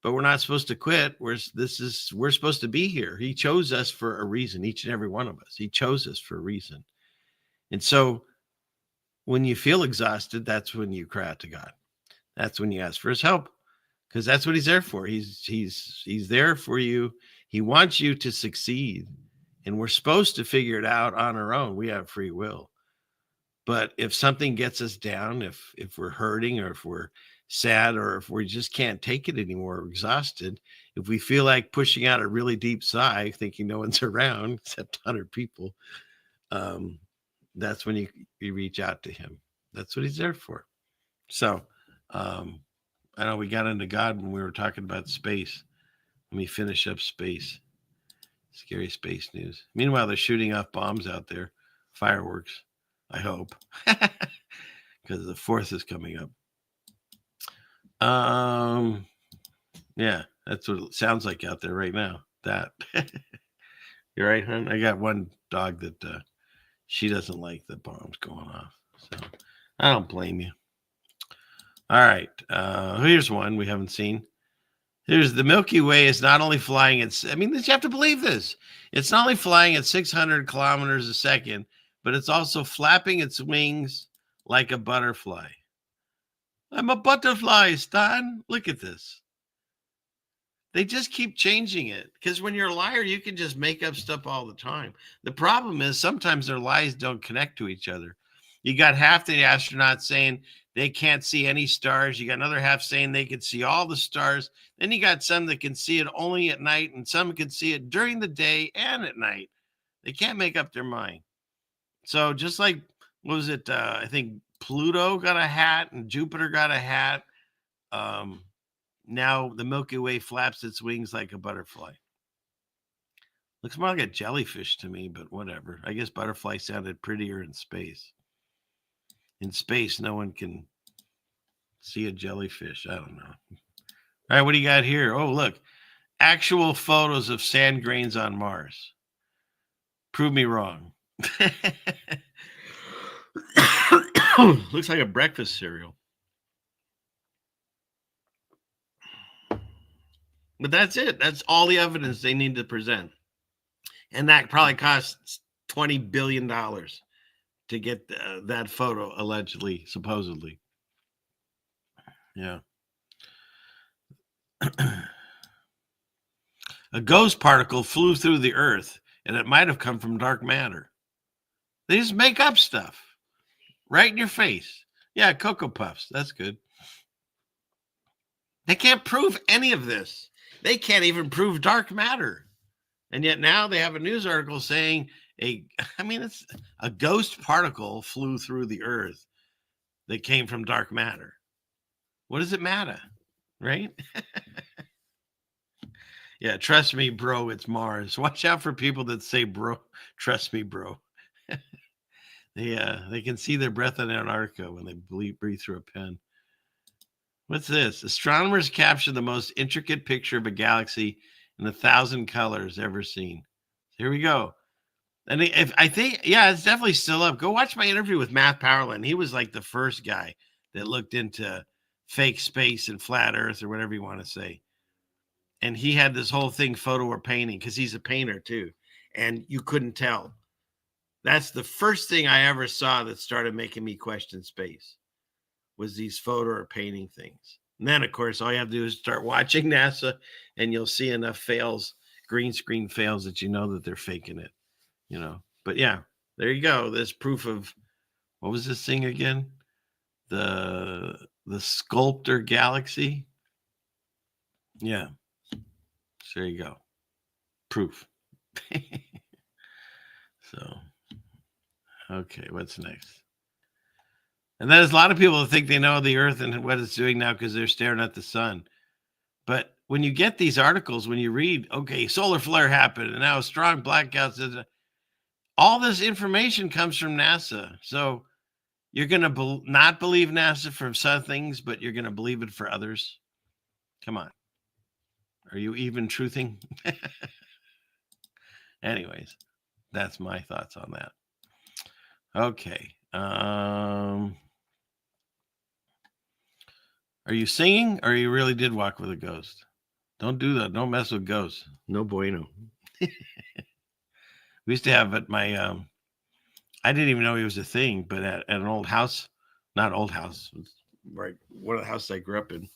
but we're not supposed to quit. We're supposed to be here. He chose us for a reason, each and every one of us. He chose us for a reason. And so when you feel exhausted, that's when you cry out to God. That's when you ask for his help, because that's what he's there for. He's there for you. He wants you to succeed, and we're supposed to figure it out on our own. We have free will. But if something gets us down, if we're hurting, or if we're sad, or if we just can't take it anymore, we're exhausted, if we feel like pushing out a really deep sigh, thinking no one's around except 100 people, that's when you reach out to him. That's what he's there for. So I know we got into God when we were talking about space. Let me finish up space. Scary space news. Meanwhile, they're shooting off bombs out there, fireworks. I hope, because the 4th is coming up. Yeah, that's what it sounds like out there right now. That you're right, hon. I got one dog that she doesn't like the bombs going off, so I don't blame you. All right, here's one we haven't seen. Here's the Milky Way is not only flying at, I mean, you have to believe this. It's not only flying at 600 kilometers a second, but it's also flapping its wings like a butterfly. I'm a butterfly, Stan. Look at this. They just keep changing it because when you're a liar, you can just make up stuff all the time. The problem is sometimes their lies don't connect to each other. You got half the astronauts saying they can't see any stars. You got another half saying they can see all the stars. Then you got some that can see it only at night, and some can see it during the day and at night. They can't make up their mind. So just like, what was it? I think Pluto got a hat and Jupiter got a hat. Now the Milky Way flaps its wings like a butterfly. Looks more like a jellyfish to me, but whatever. I guess butterfly sounded prettier in space. In space, no one can see a jellyfish. I don't know. All right, what do you got here? Oh, look. Actual photos of sand grains on Mars. Prove me wrong. Looks like a breakfast cereal. But that's it. That's all the evidence they need to present. And that probably costs $20 billion to get that photo, allegedly, supposedly. Yeah. A ghost particle flew through the Earth, and it might have come from dark matter. They just make up stuff right in your face. Yeah, Cocoa Puffs. That's good. They can't prove any of this. They can't even prove dark matter. And yet now they have a news article saying it's a ghost particle flew through the Earth that came from dark matter. What does it matter? Right? Yeah, trust me, bro, it's Mars. Watch out for people that say, bro, trust me, bro. They can see their breath in Antarctica when they breathe through a pen. What's this? Astronomers capture the most intricate picture of a galaxy in 1,000 colors ever seen. Here we go. And I think, it's definitely still up. Go watch my interview with Matt Powerland. He was like the first guy that looked into fake space and flat Earth or whatever you want to say. And he had this whole thing, photo or painting, because he's a painter too. And you couldn't tell. That's the first thing I ever saw that started making me question space, was these photo or painting things. And then, of course, all you have to do is start watching NASA, and you'll see enough fails, green screen fails, that you know that they're faking it, But yeah, there you go. There's proof of, what was this thing again? The Sculptor Galaxy. Yeah. So there you go. Proof. So, okay, what's next? And there's a lot of people that think they know the Earth and what it's doing now because they're staring at the sun. But when you get these articles, when you read, okay, solar flare happened, and now a strong blackout says, all this information comes from NASA. So you're going to not believe NASA for some things, but you're going to believe it for others. Come on. Are you even truthing? Anyways, that's my thoughts on that. Okay. Are you singing, or you really did walk with a ghost? Don't do that. Don't mess with ghosts. No bueno. We used to have at my, I didn't even know he was a thing, but at an old house, not old house, right, one of the houses I grew up in,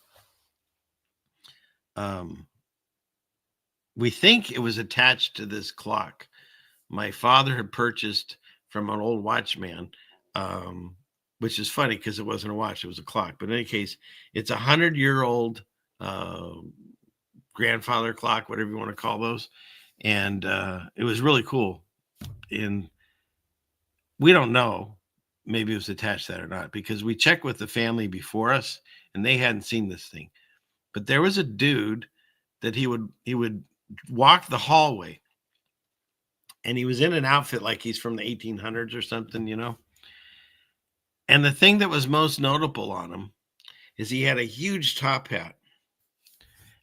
we think it was attached to this clock my father had purchased from an old watchman, which is funny because it wasn't a watch, it was a clock. But in any case, it's 100-year-old grandfather clock, whatever you want to call those. And it was really cool. And we don't know, maybe it was attached to that or not, because we checked with the family before us and they hadn't seen this thing. But there was a dude that he would walk the hallway, and he was in an outfit like he's from the 1800s or something, And the thing that was most notable on him is he had a huge top hat.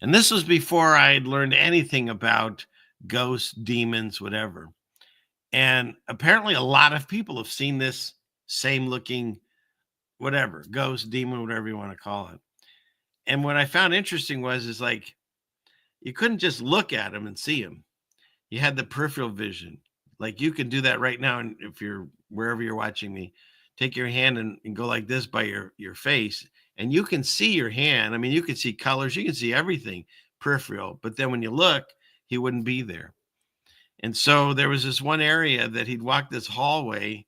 And this was before I had learned anything about ghosts, demons, whatever. And apparently a lot of people have seen this same looking, whatever, ghost, demon, whatever you want to call it. And what I found interesting is like, you couldn't just look at him and see him. You had the peripheral vision. Like you can do that right now. And if you're wherever you're watching me, take your hand and go like this by your face, and you can see your hand. I mean, you can see colors, you can see everything peripheral, but then when you look, he wouldn't be there. And so there was this one area that he'd walk this hallway,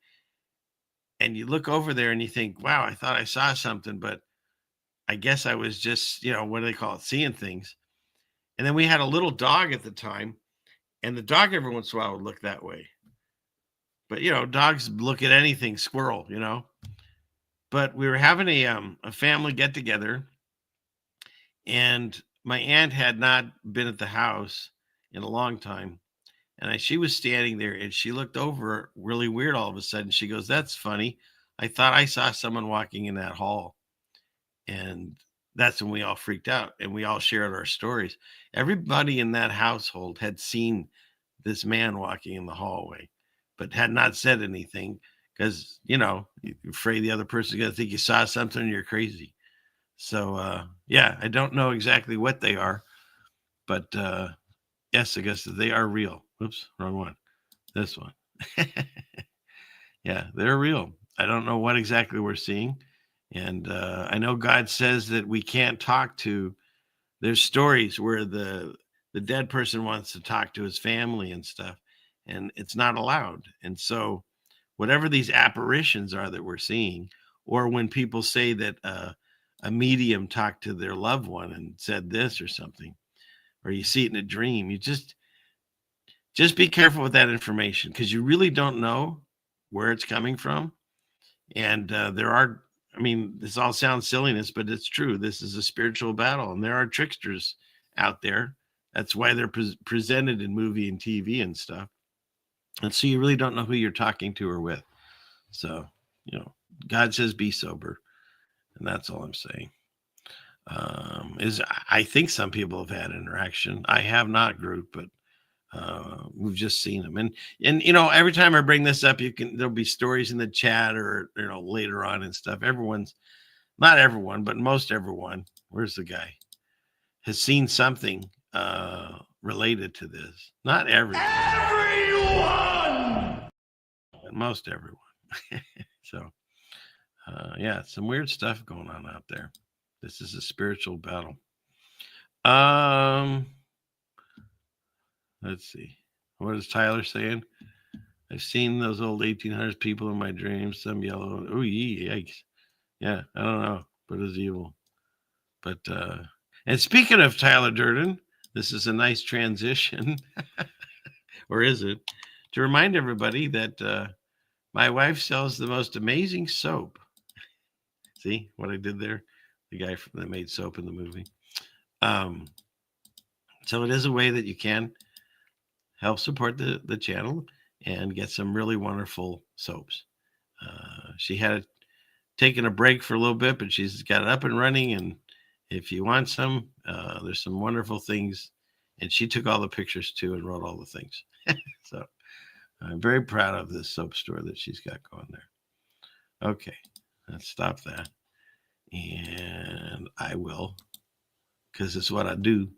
and you look over there and you think, wow, I thought I saw something, but I guess I was just, what do they call it? Seeing things. And then we had a little dog at the time, and the dog every once in a while would look that way. But, dogs look at anything, squirrel, But we were having a family get together, and my aunt had not been at the house in a long time. And she was standing there, and she looked over really weird all of a sudden. She goes, "That's funny. I thought I saw someone walking in that hall." And that's when we all freaked out, and we all shared our stories. Everybody in that household had seen this man walking in the hallway, but had not said anything because, you're afraid the other person's going to think you saw something and you're crazy. So, yeah, I don't know exactly what they are, but yes, I guess they are real. Oops, wrong one. This one. Yeah, they're real. I don't know what exactly we're seeing. And I know God says that we can't talk to, there's stories where the dead person wants to talk to his family and stuff, and it's not allowed. And so whatever these apparitions are that we're seeing, or when people say that a medium talked to their loved one and said this or something, or you see it in a dream, you just be careful with that information, because you really don't know where it's coming from. And this all sounds silliness, but it's true. This is a spiritual battle, and there are tricksters out there. That's why they're presented in movie and TV and stuff. And so you really don't know who you're talking to or with. So, God says be sober, and that's all I'm saying. I think some people have had interaction. I have not, group, but we've just seen them. And every time I bring this up, there'll be stories in the chat or later on and stuff. Not everyone, but most everyone, where's the guy, has seen something related to this. Not everyone, but most everyone. So yeah, some weird stuff going on out there. This is a spiritual battle. Let's see. What is Tyler saying? I've seen those old 1800s people in my dreams, some yellow. Oh, yikes. Yeah, I don't know, but it's evil. But, and speaking of Tyler Durden, this is a nice transition, or is it, to remind everybody that my wife sells the most amazing soap. See what I did there? The guy that made soap in the movie. So it is a way that you can help support the channel and get some really wonderful soaps. She had taken a break for a little bit, but she's got it up and running. And if you want some, there's some wonderful things. And she took all the pictures too and wrote all the things. So I'm very proud of this soap store that she's got going there. Okay, let's stop that. And I will, because it's what I do.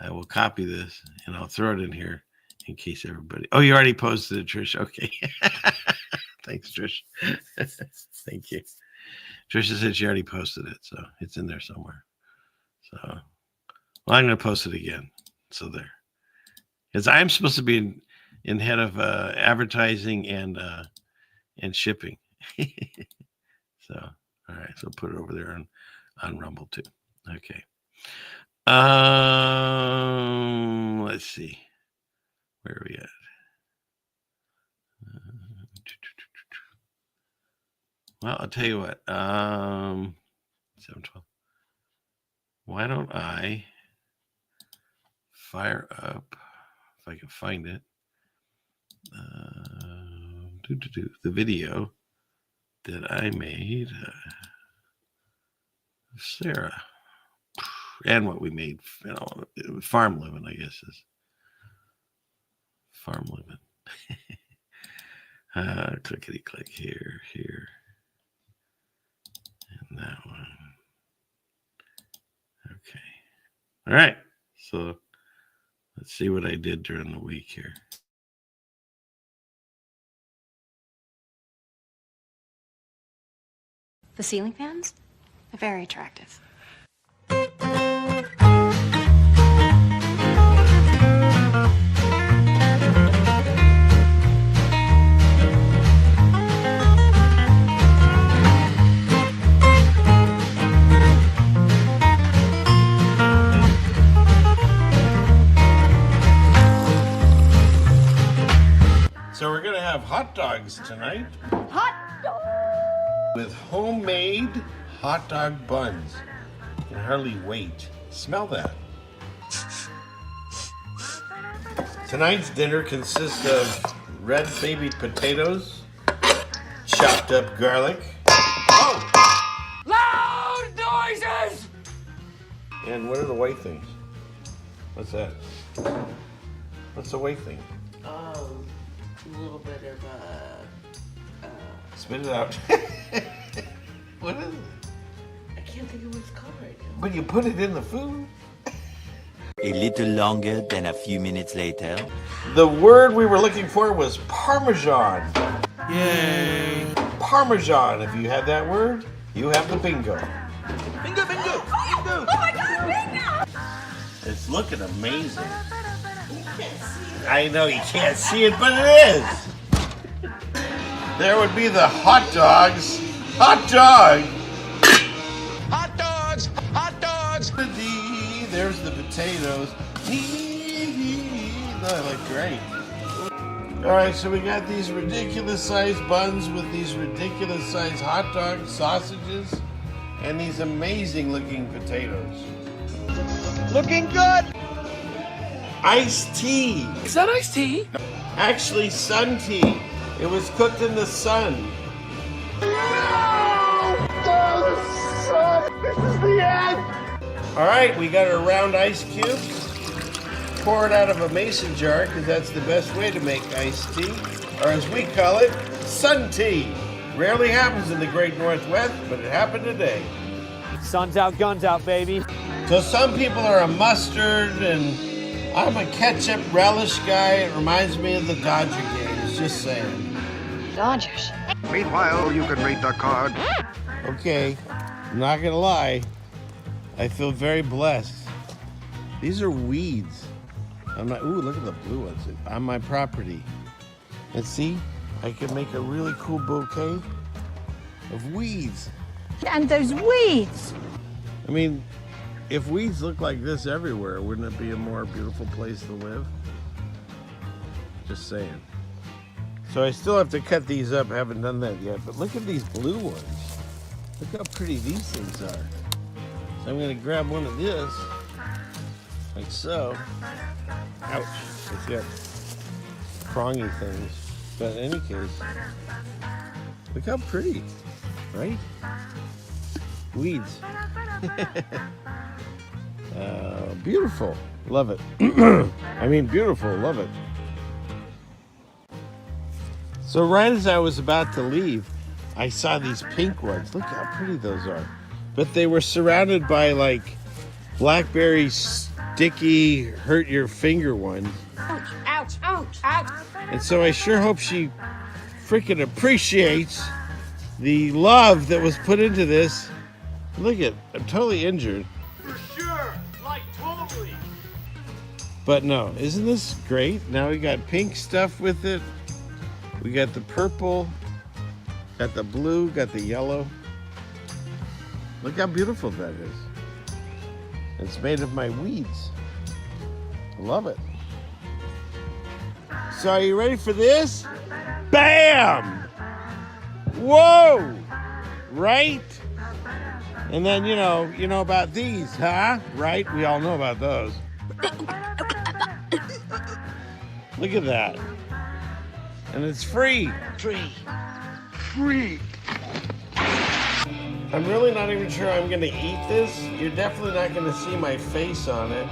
I will copy this and I'll throw it in here in case everybody. Oh, you already posted it, Trish. Okay. Thanks, Trish. Thank you. Trisha said she already posted it, so it's in there somewhere. So, well, I'm going to post it again. So there, because I'm supposed to be in head of advertising and shipping. So, all right. So put it over there on Rumble too. Okay. Let's see. Where are we at? Well, I'll tell you what. 712. Why don't I fire up, if I can find it, the video that I made. Sarah. And what we made, farm living, I guess, is farm living. Clickety click here, and that one. Okay. All right. So let's see what I did during the week here. The ceiling fans? They're very attractive. So we're going to have hot dogs tonight. Hot dog. With homemade hot dog buns. I can hardly wait. Smell that. Tonight's dinner consists of red baby potatoes, chopped up garlic. Oh! Loud noises! And what are the white things? What's that? What's the white thing? A little bit of Spit it out. What is it? I can't think of what it's called right now. But you put it in the food? A little longer than a few minutes later. The word we were looking for was Parmesan. Yay! Parmesan. If you had that word, you have the bingo. Bingo, bingo, bingo! Oh my God, bingo! It's looking amazing. I know you can't see it, but it is. There would be the hot dogs. Hot dog. Hot dogs! Hot dogs! There's the potatoes. They look great. All right, so we got these ridiculous sized buns with these ridiculous sized hot dogs, sausages, and these amazing looking potatoes. Looking good. Iced tea. Is that iced tea? Actually, sun tea. It was cooked in the sun. This is the end. All right, we got our round ice cubes. Pour it out of a mason jar because that's the best way to make iced tea, or as we call it, sun tea. Rarely happens in the great Northwest, but it happened today. Sun's out, guns out, baby. So some people are a mustard, and I'm a ketchup relish guy. It reminds me of the Dodger games, just saying. Dodgers. Meanwhile, you can read the card. Okay, I'm not gonna lie. I feel very blessed. These are weeds. Ooh, look at the blue ones on my property. And see, I can make a really cool bouquet of weeds. And those weeds. I mean, if weeds look like this everywhere, wouldn't it be a more beautiful place to live? Just saying. So I still have to cut these up. I haven't done that yet. But look at these blue ones. Look how pretty these things are. So I'm going to grab one of this, like so. Ouch. It's got prongy things. But in any case, look how pretty, right? Weeds. Beautiful. Love it. I mean, beautiful. Love it. So right as I was about to leave, I saw these pink ones. Look how pretty those are. But they were surrounded by like blackberry sticky hurt your finger ones. Ouch, ouch, ouch, ouch. And so I sure hope she freaking appreciates the love that was put into this. Look at, I'm totally injured. For sure. Like, totally. But no, isn't this great? Now we got pink stuff with it. We got the purple, got the blue, got the yellow. Look how beautiful that is. It's made of my weeds. I love it. So are you ready for this? Bam! Whoa! Right? And then, you know about these, huh? Right? We all know about those. Look at that. And it's free. Free. Free. I'm really not even sure I'm going to eat this. You're definitely not going to see my face on it.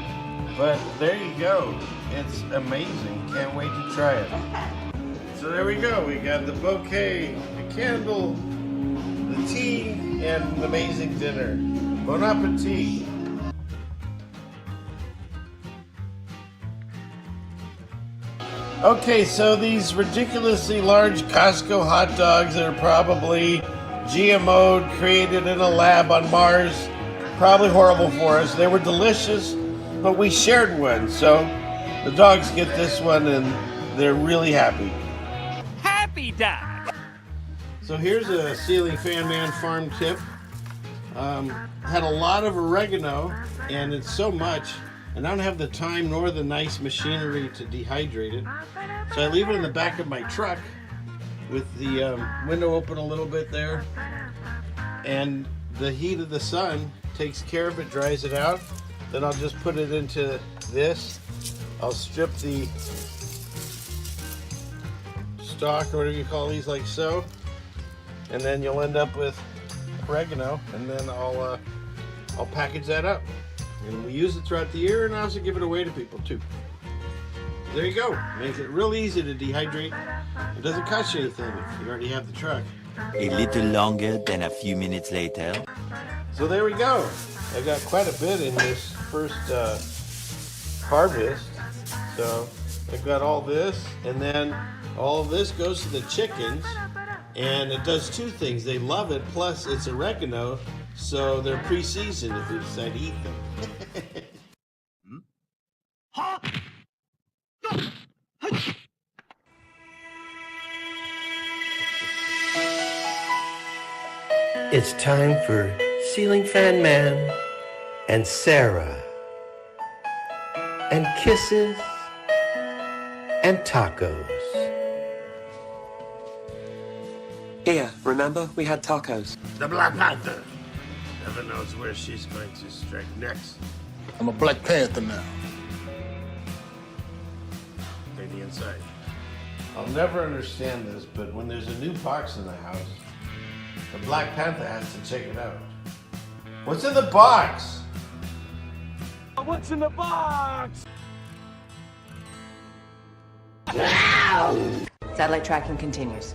But there you go. It's amazing. Can't wait to try it. So there we go. We got the bouquet, the candle, the tea, and an amazing dinner. Bon appetit. Okay, so these ridiculously large Costco hot dogs that are probably GMO'd, created in a lab on Mars, probably horrible for us. They were delicious, but we shared one, so the dogs get this one and they're really happy. Happy dog! So here's a Ceiling Fan Man farm tip. Had a lot of oregano, and it's so much, and I don't have the time nor the nice machinery to dehydrate it. So I leave it in the back of my truck with the window open a little bit there. And the heat of the sun takes care of it, dries it out. Then I'll just put it into this. I'll strip the stalk, or whatever you call these, like so. And then you'll end up with oregano, and then I'll package that up. And we use it throughout the year, and I also give it away to people too. There you go. Makes it real easy to dehydrate. It doesn't cost you anything if you already have the truck. A little longer than a few minutes later. So there we go. I got quite a bit in this first harvest. So I've got all this, and then all of this goes to the chickens, and it does two things. They love it, plus it's oregano, so they're pre-seasoned if we decide to eat them. It's time for Ceiling Fan Man and Sarah, and kisses and tacos. Here, remember? We had tacos. The Black Panther never knows where she's going to strike next. I'm a Black Panther now. Play the inside. I'll never understand this, but when there's a new box in the house, the Black Panther has to check it out. What's in the box? What's in the box? Satellite tracking continues.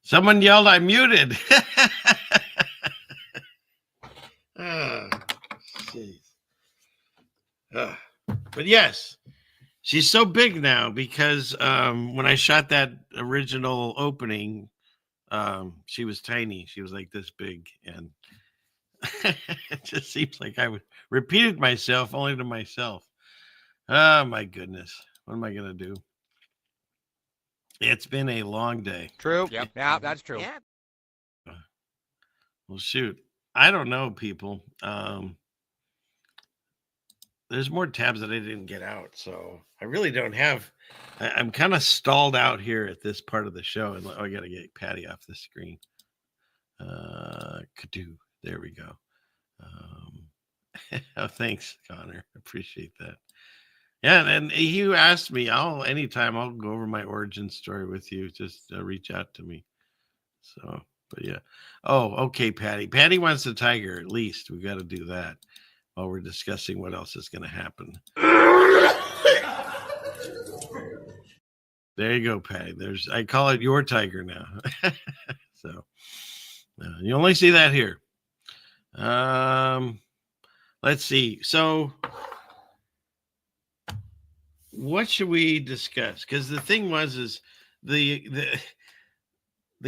Someone yelled, "I'm muted." Oh, jeez. But yes, she's so big now because when I shot that original opening, she was tiny. She was like this big, and it just seems like I repeated myself only to myself. Oh my goodness, what am I gonna do? It's been a long day. True. Yep. Yeah, that's true. Yeah. Well, shoot. I don't know, people. There's more tabs that I didn't get out, so I really don't have. I'm kind of stalled out here at this part of the show, and I got to get Patty off the screen. Kadoo. There we go. Oh, thanks, Connor. Appreciate that. Yeah, and you asked me, anytime I'll go over my origin story with you. Just reach out to me. So, but yeah. Oh, okay, Patty. Patty wants the tiger. At least we got to do that while we're discussing what else is going to happen. There you go, Patty. I call it your tiger now. So you only see that here. Let's see. So what should we discuss? Because the thing is the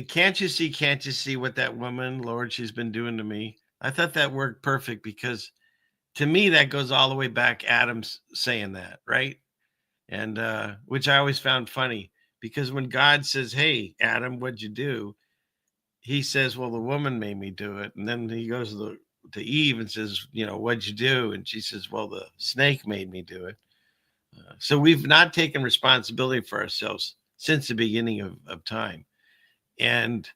can't you see what that woman, Lord, she's been doing to me. I thought that worked perfect because to me, that goes all the way back. Adam's saying that, right? And which I always found funny because when God says, "Hey, Adam, what'd you do?" He says, "Well, the woman made me do it." And then he goes to Eve and says, "What'd you do?" And she says, "Well, the snake made me do it." So we've not taken responsibility for ourselves since the beginning of time. And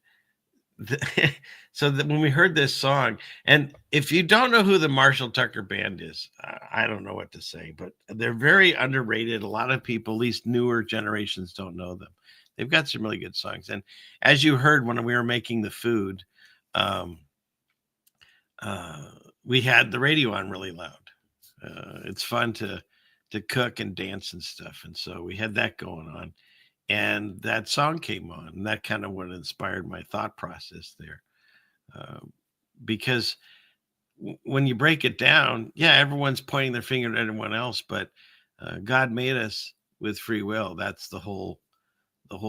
so that when we heard this song, and if you don't know who the Marshall Tucker Band is, I don't know what to say, but they're very underrated. A lot of people, at least newer generations, don't know them. They've got some really good songs. And as you heard when we were making the food, we had the radio on really loud. It's fun to cook and dance and stuff. And so we had that going on. And that song came on, and that kind of what inspired my thought process there. Because when you break it down, yeah, everyone's pointing their finger at everyone else, but God made us with free will. That's the whole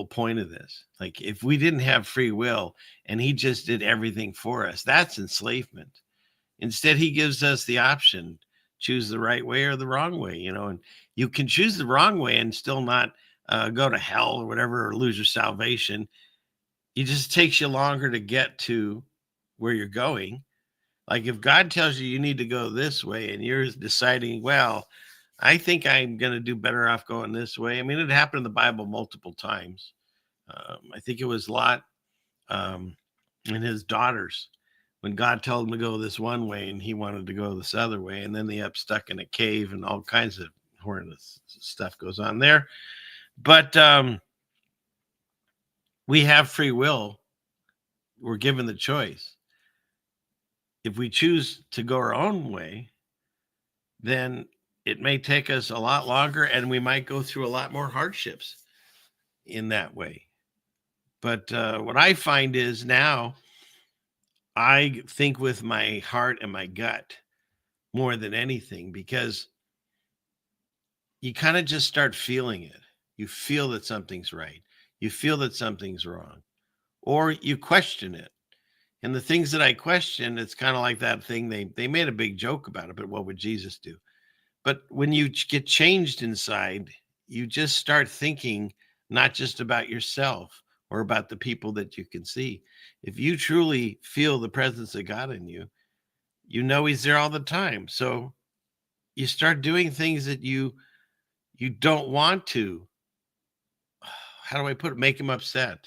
point of this. Like, if we didn't have free will and he just did everything for us, that's enslavement. Instead, he gives us the option, choose the right way or the wrong way, and you can choose the wrong way and still not go to hell or whatever, or lose your salvation. It just takes you longer to get to where you're going. Like, if God tells you need to go this way and you're deciding, well, I think I'm going to do better off going this way. I mean, it happened in the Bible multiple times. I think it was Lot and his daughters, when God told him to go this one way and he wanted to go this other way. And then they up stuck in a cave and all kinds of horrendous stuff goes on there. But we have free will. We're given the choice. If we choose to go our own way, then it may take us a lot longer and we might go through a lot more hardships in that way. But what I find is now I think with my heart and my gut more than anything, because you kind of just start feeling it. You feel that something's right. You feel that something's wrong, or you question it. And the things that I question, it's kind of like that thing. They made a big joke about it, but what would Jesus do? But when you get changed inside, you just start thinking not just about yourself or about the people that you can see. If you truly feel the presence of God in you, you know he's there all the time. So you start doing things that you don't want to. How do I put it? Make him upset.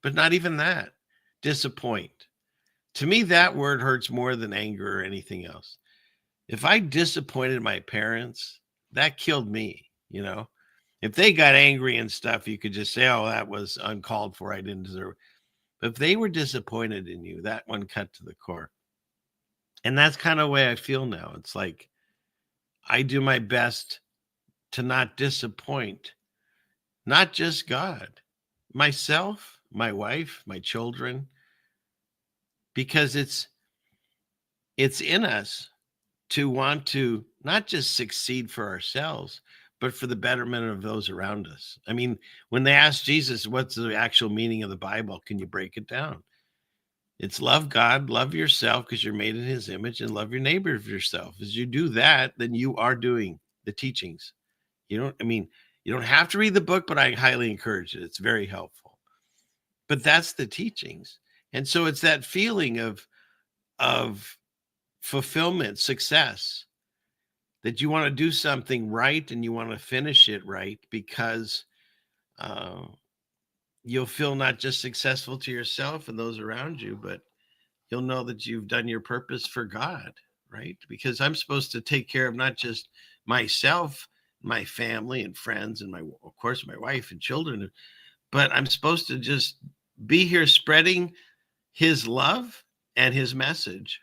But not even that. Disappoint. To me, that word hurts more than anger or anything else. If I disappointed my parents, that killed me, If they got angry and stuff, you could just say, oh, that was uncalled for. I didn't deserve it. But if they were disappointed in you, that one cut to the core. And that's kind of the way I feel now. It's like I do my best to not disappoint, not just God, myself, my wife, my children, because it's in us to want to not just succeed for ourselves, but for the betterment of those around us. I mean, when they asked Jesus, what's the actual meaning of the Bible? Can you break it down? It's love God, love yourself because you're made in his image, and love your neighbor of yourself. As you do that, then you are doing the teachings. You don't have to read the book, but I highly encourage it. It's very helpful. But that's the teachings. And so it's that feeling of fulfillment, success, that you want to do something right and you want to finish it right, because you'll feel not just successful to yourself and those around you, but you'll know that you've done your purpose for God, right? Because I'm supposed to take care of not just myself, my family and friends, and of course, my wife and children, but I'm supposed to just be here spreading his love and his message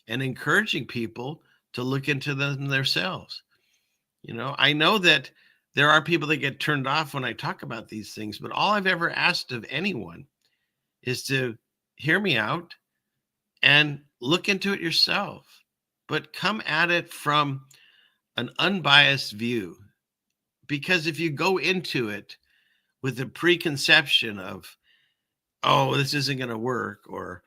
and encouraging people to look into them themselves. I know that there are people that get turned off when I talk about these things, but all I've ever asked of anyone is to hear me out and look into it yourself, but come at it from an unbiased view. Because if you go into it with a preconception of, oh, this isn't going to work, or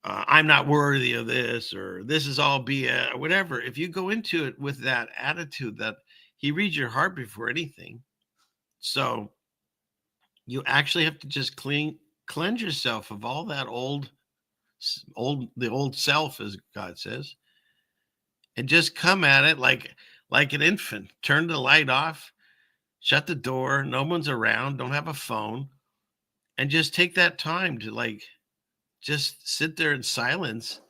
I'm not worthy of this, or this is all BS, whatever. If you go into it with that attitude that he reads your heart before anything, so you actually have to just cleanse yourself of all that the old self, as God says, and just come at it like an infant. Turn the light off, shut the door, no one's around, don't have a phone, and just take that time to just sit there in silence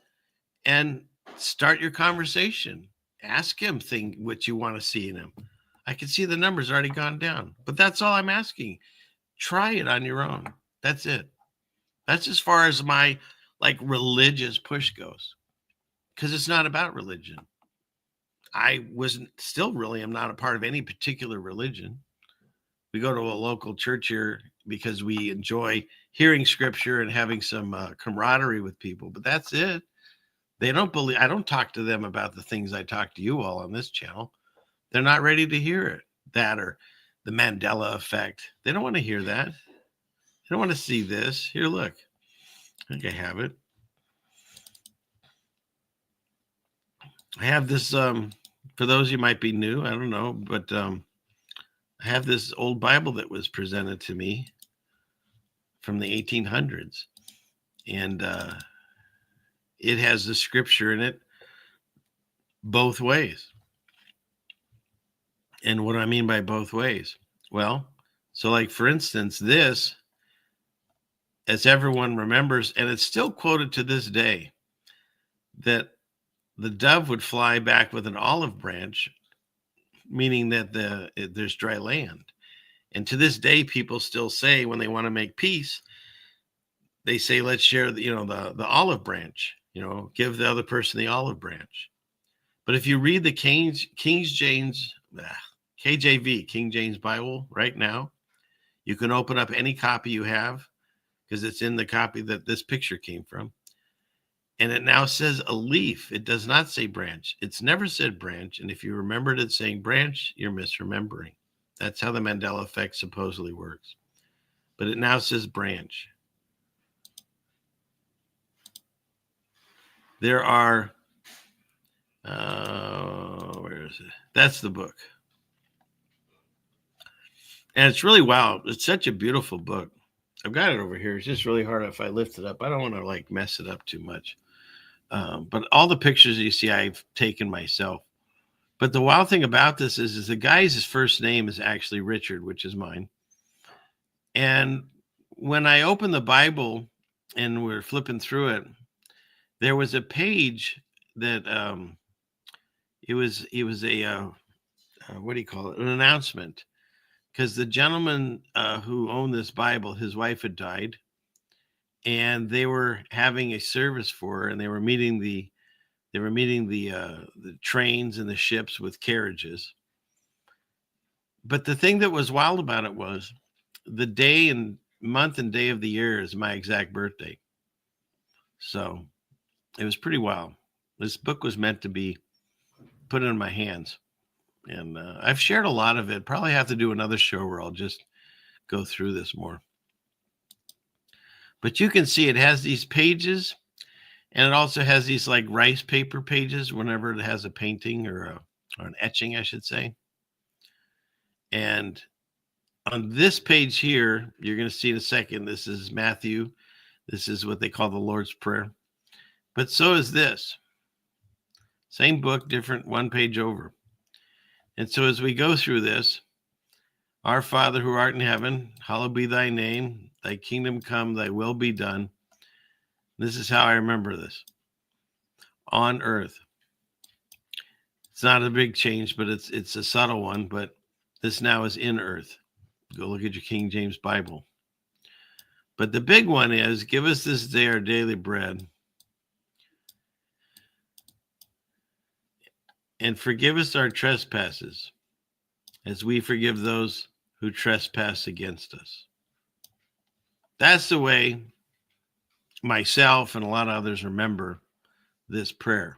and start your conversation. Ask him what you want to see in him. I can see the numbers already gone down, but that's all I'm asking. Try it on your own. That's it. That's as far as my religious push goes, because it's not about religion. I am not a part of any particular religion. We go to a local church here because we enjoy hearing scripture and having some camaraderie with people, but that's it. I don't talk to them about the things I talk to you all on this channel. They're not ready to hear it. That or the Mandela effect. They don't want to hear that. They don't want to see this. Here, look. I think I have it. I have this, for those you might be new, I don't know, but I have this old Bible that was presented to me from the 1800s. And it has the scripture in it both ways. And what do I mean by both ways? Well, so for instance, this, as everyone remembers, and it's still quoted to this day, that the dove would fly back with an olive branch, meaning that there's dry land. And to this day, people still say when they want to make peace, they say, let's share the olive branch, give the other person the olive branch. But if you read the KJV, King James Bible right now, you can open up any copy you have because it's in the copy that this picture came from. And it now says a leaf. It does not say branch. It's never said branch. And if you remembered it saying branch, you're misremembering. That's how the Mandela effect supposedly works. But it now says branch. There are, where is it? That's the book. And it's really, wow, it's such a beautiful book. I've got it over here. It's just really hard if I lift it up. I don't want to mess it up too much. But all the pictures you see, I've taken myself. But the wild thing about this is the guy's first name is actually Richard, which is mine. And when I opened the Bible and we're flipping through it, there was a page that it was a what do you call it? An announcement, because the gentleman who owned this Bible, his wife had died, and they were having a service for her, and they were meeting the trains and the ships with carriages. But the thing that was wild about it was the day and month and day of the year is my exact birthday. So it was pretty wild. This book was meant to be put in my hands. And I've shared a lot of it. Probably have to do another show where I'll just go through this more. But you can see it has these pages, and it also has these rice paper pages whenever it has a painting or an etching, I should say. And on this page here, you're going to see in a second, this is Matthew. This is what they call the Lord's Prayer. But so is this. Same book, different one page over. And so as we go through this, our Father who art in heaven, hallowed be thy name. Thy kingdom come, thy will be done. This is how I remember this. On earth. It's not a big change, but it's a subtle one. But this now is in earth. Go look at your King James Bible. But the big one is, give us this day our daily bread. And forgive us our trespasses, as we forgive those who trespass against us. That's the way myself and a lot of others remember this prayer.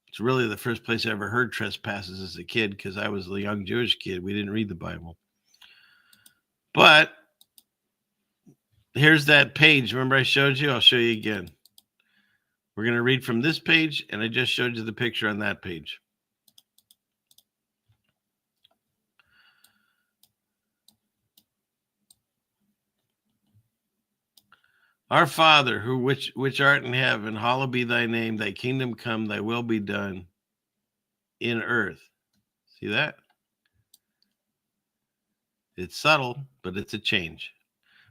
It's really the first place I ever heard trespasses as a kid, because I was a young Jewish kid. We didn't read the Bible. But here's that page. Remember I showed you? I'll show you again. We're going to read from this page, and I just showed you the picture on that page. Our Father, which art in heaven, hallowed be thy name. Thy kingdom come, thy will be done in earth. See that? It's subtle, but it's a change.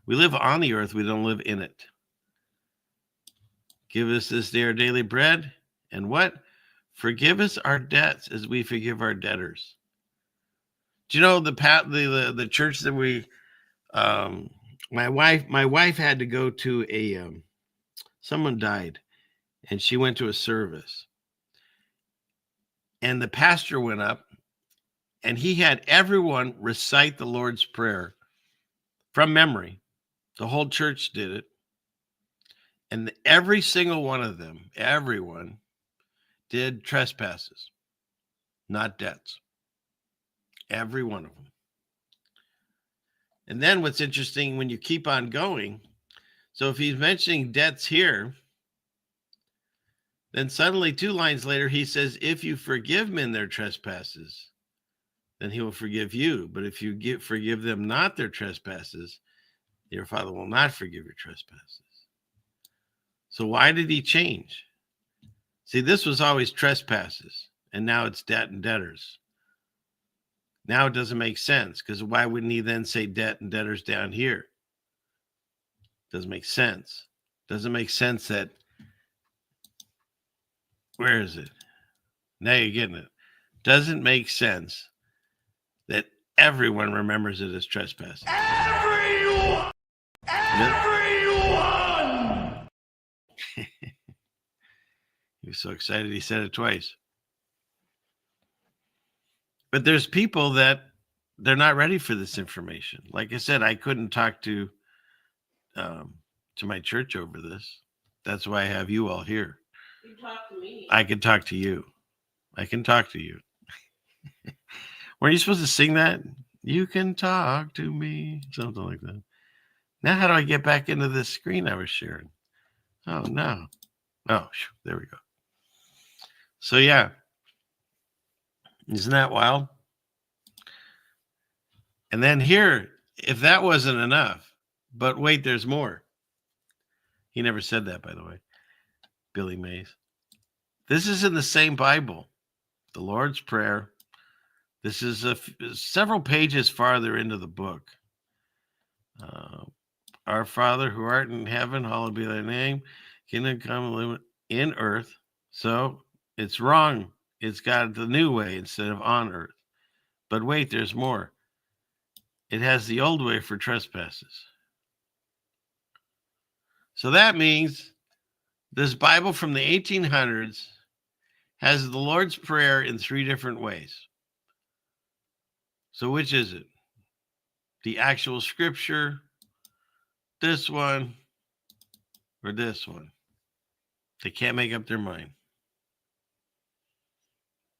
We live on the earth. We don't live in it. Give us this day our daily bread. And what? Forgive us our debts as we forgive our debtors. Do you know the church that we, my wife had to go to someone died, and she went to a service, and the pastor went up, and he had everyone recite the Lord's Prayer from memory. The whole church did it, and every single one of them, everyone did trespasses, not debts. Every one of them. And then what's interesting, when you keep on going, so if he's mentioning debts here, then suddenly 2 lines later, he says, if you forgive men their trespasses, then he will forgive you. But if you forgive them not their trespasses, your Father will not forgive your trespasses. So why did he change? See, this was always trespasses, and now it's debt and debtors. Now it doesn't make sense, because why wouldn't he then say debt and debtors down here? Doesn't make sense. Doesn't make sense that, where is it? Now you're getting it. Doesn't make sense that everyone remembers it as trespass. Everyone! Everyone! He was so excited he said it twice. But there's people that they're not ready for this information. Like I said, I couldn't talk to my church over this. That's why I have you all here. You talk to me. I can talk to you. I can talk to you. Weren't you supposed to sing that? You can talk to me. Something like that. Now how do I get back into this screen I was sharing? Oh, no. Oh, there we go. So, yeah. Isn't that wild? And then here, if that wasn't enough, but wait, there's more. He never said that, by the way. Billy Mays. This is in the same Bible, the Lord's Prayer. This is several pages farther into the book. Our Father who art in heaven, hallowed be thy name. Kingdom come and live in earth. So it's wrong. It's got the new way instead of on earth. But wait, there's more. It has the old way for trespasses. So that means this Bible from the 1800s has the Lord's Prayer in 3 different ways. So which is it? The actual scripture, this one, or this one? They can't make up their mind.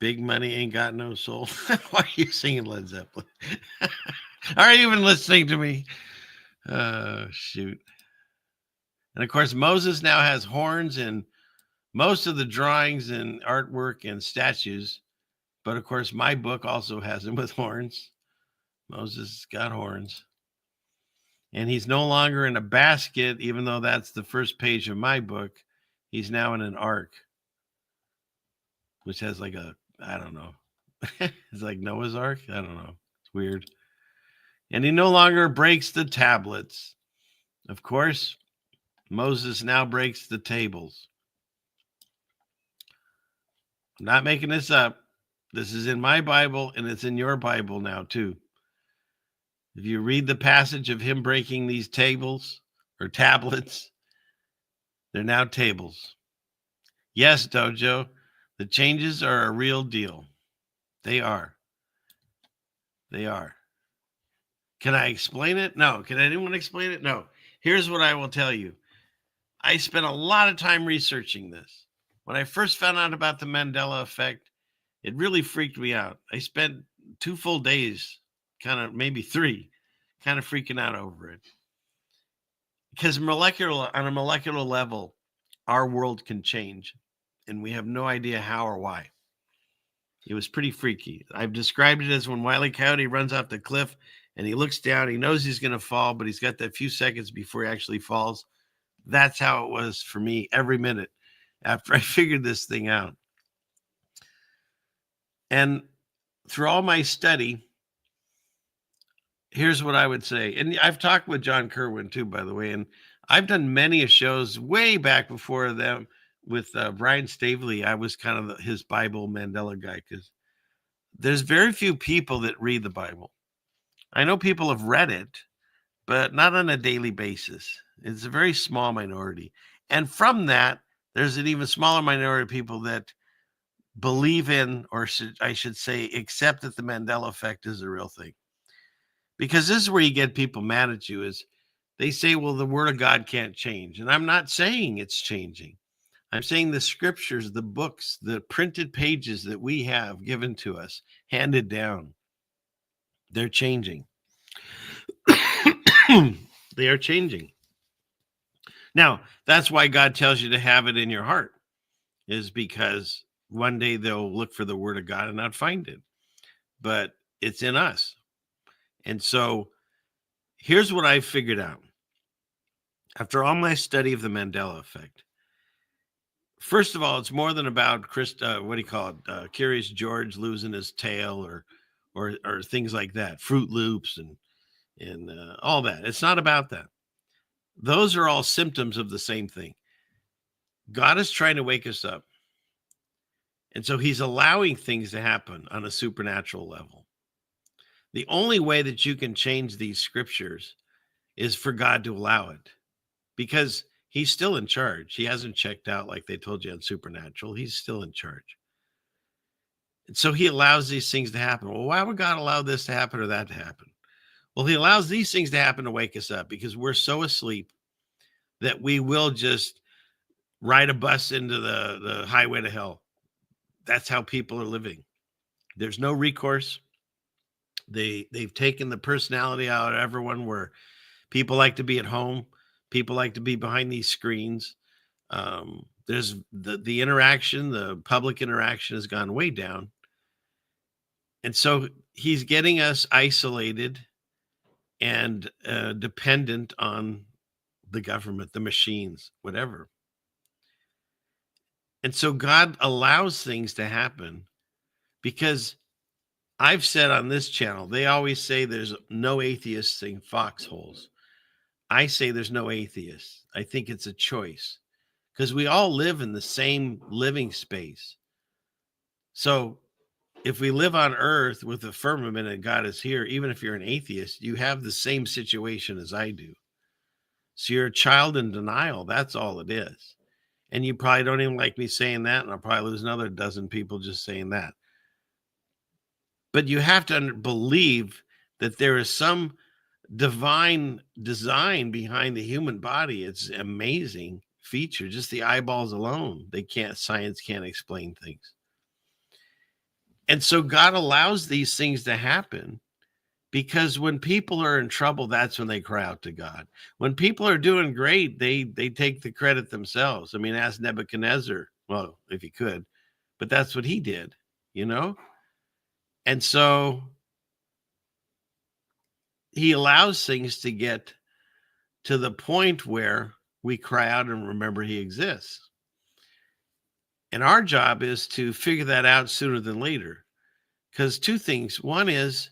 Big money ain't got no soul. Why are you singing Led Zeppelin? Are you even listening to me? Oh, shoot. And of course, Moses now has horns in most of the drawings and artwork and statues. But of course, my book also has him with horns. Moses got horns. And he's no longer in a basket, even though that's the first page of my book. He's now in an ark, which has like I don't know. It's like Noah's Ark. I don't know. It's weird. And he no longer breaks the tablets. Of course, Moses now breaks the tables. I'm not making this up. This is in my Bible, and it's in your Bible now, too. If you read the passage of him breaking these tables or tablets, they're now tables. Yes, Dojo, the changes are a real deal. They are. They are. Can I explain it? No. Can anyone explain it? No. Here's what I will tell you. I spent a lot of time researching this. When I first found out about the Mandela effect, it really freaked me out. I spent 2 full days, kind of maybe 3, kind of freaking out over it. Because on a molecular level, our world can change, and we have no idea how or why. It was pretty freaky. I've described it as when Wile E. Coyote runs off the cliff and he looks down, he knows he's going to fall, but he's got that few seconds before he actually falls. That's how it was for me every minute after I figured this thing out. And through all my study, here's what I would say. And I've talked with John Kerwin too, by the way, and I've done many shows way back before them with Brian Stavely. I was kind of his Bible Mandela guy, because there's very few people that read the Bible. I know people have read it, but not on a daily basis. It's a very small minority. And from that, there's an even smaller minority of people that believe in, or I should say, accept that the Mandela effect is a real thing. Because this is where you get people mad at you, is they say, well, the word of God can't change. And I'm not saying it's changing. I'm saying the scriptures, the books, the printed pages that we have given to us, handed down, they're changing. They are changing. Now, that's why God tells you to have it in your heart, is because one day they'll look for the word of God and not find it. But it's in us. And so here's what I figured out. After all my study of the Mandela effect, first of all, it's more than about Curious George losing his tail or things like that, Fruit Loops and all that. It's not about that. Those are all symptoms of the same thing. God is trying to wake us up. And so he's allowing things to happen on a supernatural level. The only way that you can change these scriptures is for God to allow it, because he's still in charge. He hasn't checked out like they told you on Supernatural. He's still in charge. And so he allows these things to happen. Well, why would God allow this to happen or that to happen? Well, he allows these things to happen to wake us up, because we're so asleep that we will just ride a bus into the highway to hell. That's how people are living. There's no recourse. They've taken the personality out of everyone, where people like to be at home. People like to be behind these screens. There's the interaction, the public interaction has gone way down. And so he's getting us isolated and dependent on the government, the machines, whatever. And so God allows things to happen, because I've said on this channel, they always say there's no atheists in foxholes. I say there's no atheists. I think it's a choice, because we all live in the same living space. So if we live on earth with the firmament and God is here, even if you're an atheist, you have the same situation as I do. So you're a child in denial. That's all it is. And you probably don't even like me saying that, and I'll probably lose another dozen people just saying that. But you have to believe that there is some divine design behind the human body. It's an amazing feature. Just the eyeballs alone, science can't explain things. And so God allows these things to happen, because when people are in trouble, that's when they cry out to God. When people are doing great, they take the credit themselves. I mean, ask Nebuchadnezzar, well, if he could, but that's what he did, you know? And so he allows things to get to the point where we cry out and remember he exists. And our job is to figure that out sooner than later. Because two things. One is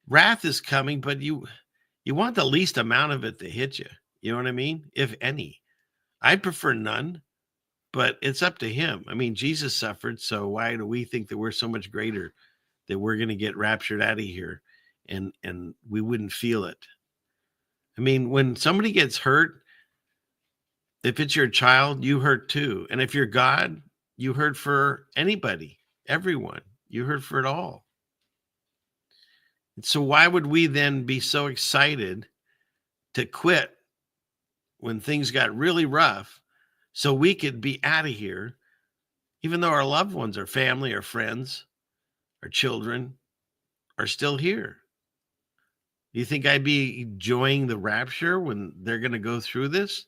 wrath is coming, but you want the least amount of it to hit you. You know what I mean? If any. I'd prefer none, but it's up to him. I mean, Jesus suffered, so why do we think that we're so much greater, that we're going to get raptured out of here and we wouldn't feel it? I mean, when somebody gets hurt, if it's your child, you hurt too. And if you're God, you hurt for anybody, everyone. You hurt for it all. And so why would we then be so excited to quit when things got really rough so we could be out of here, even though our loved ones, our family, our friends, our children are still here? Do you think I'd be enjoying the rapture when they're going to go through this?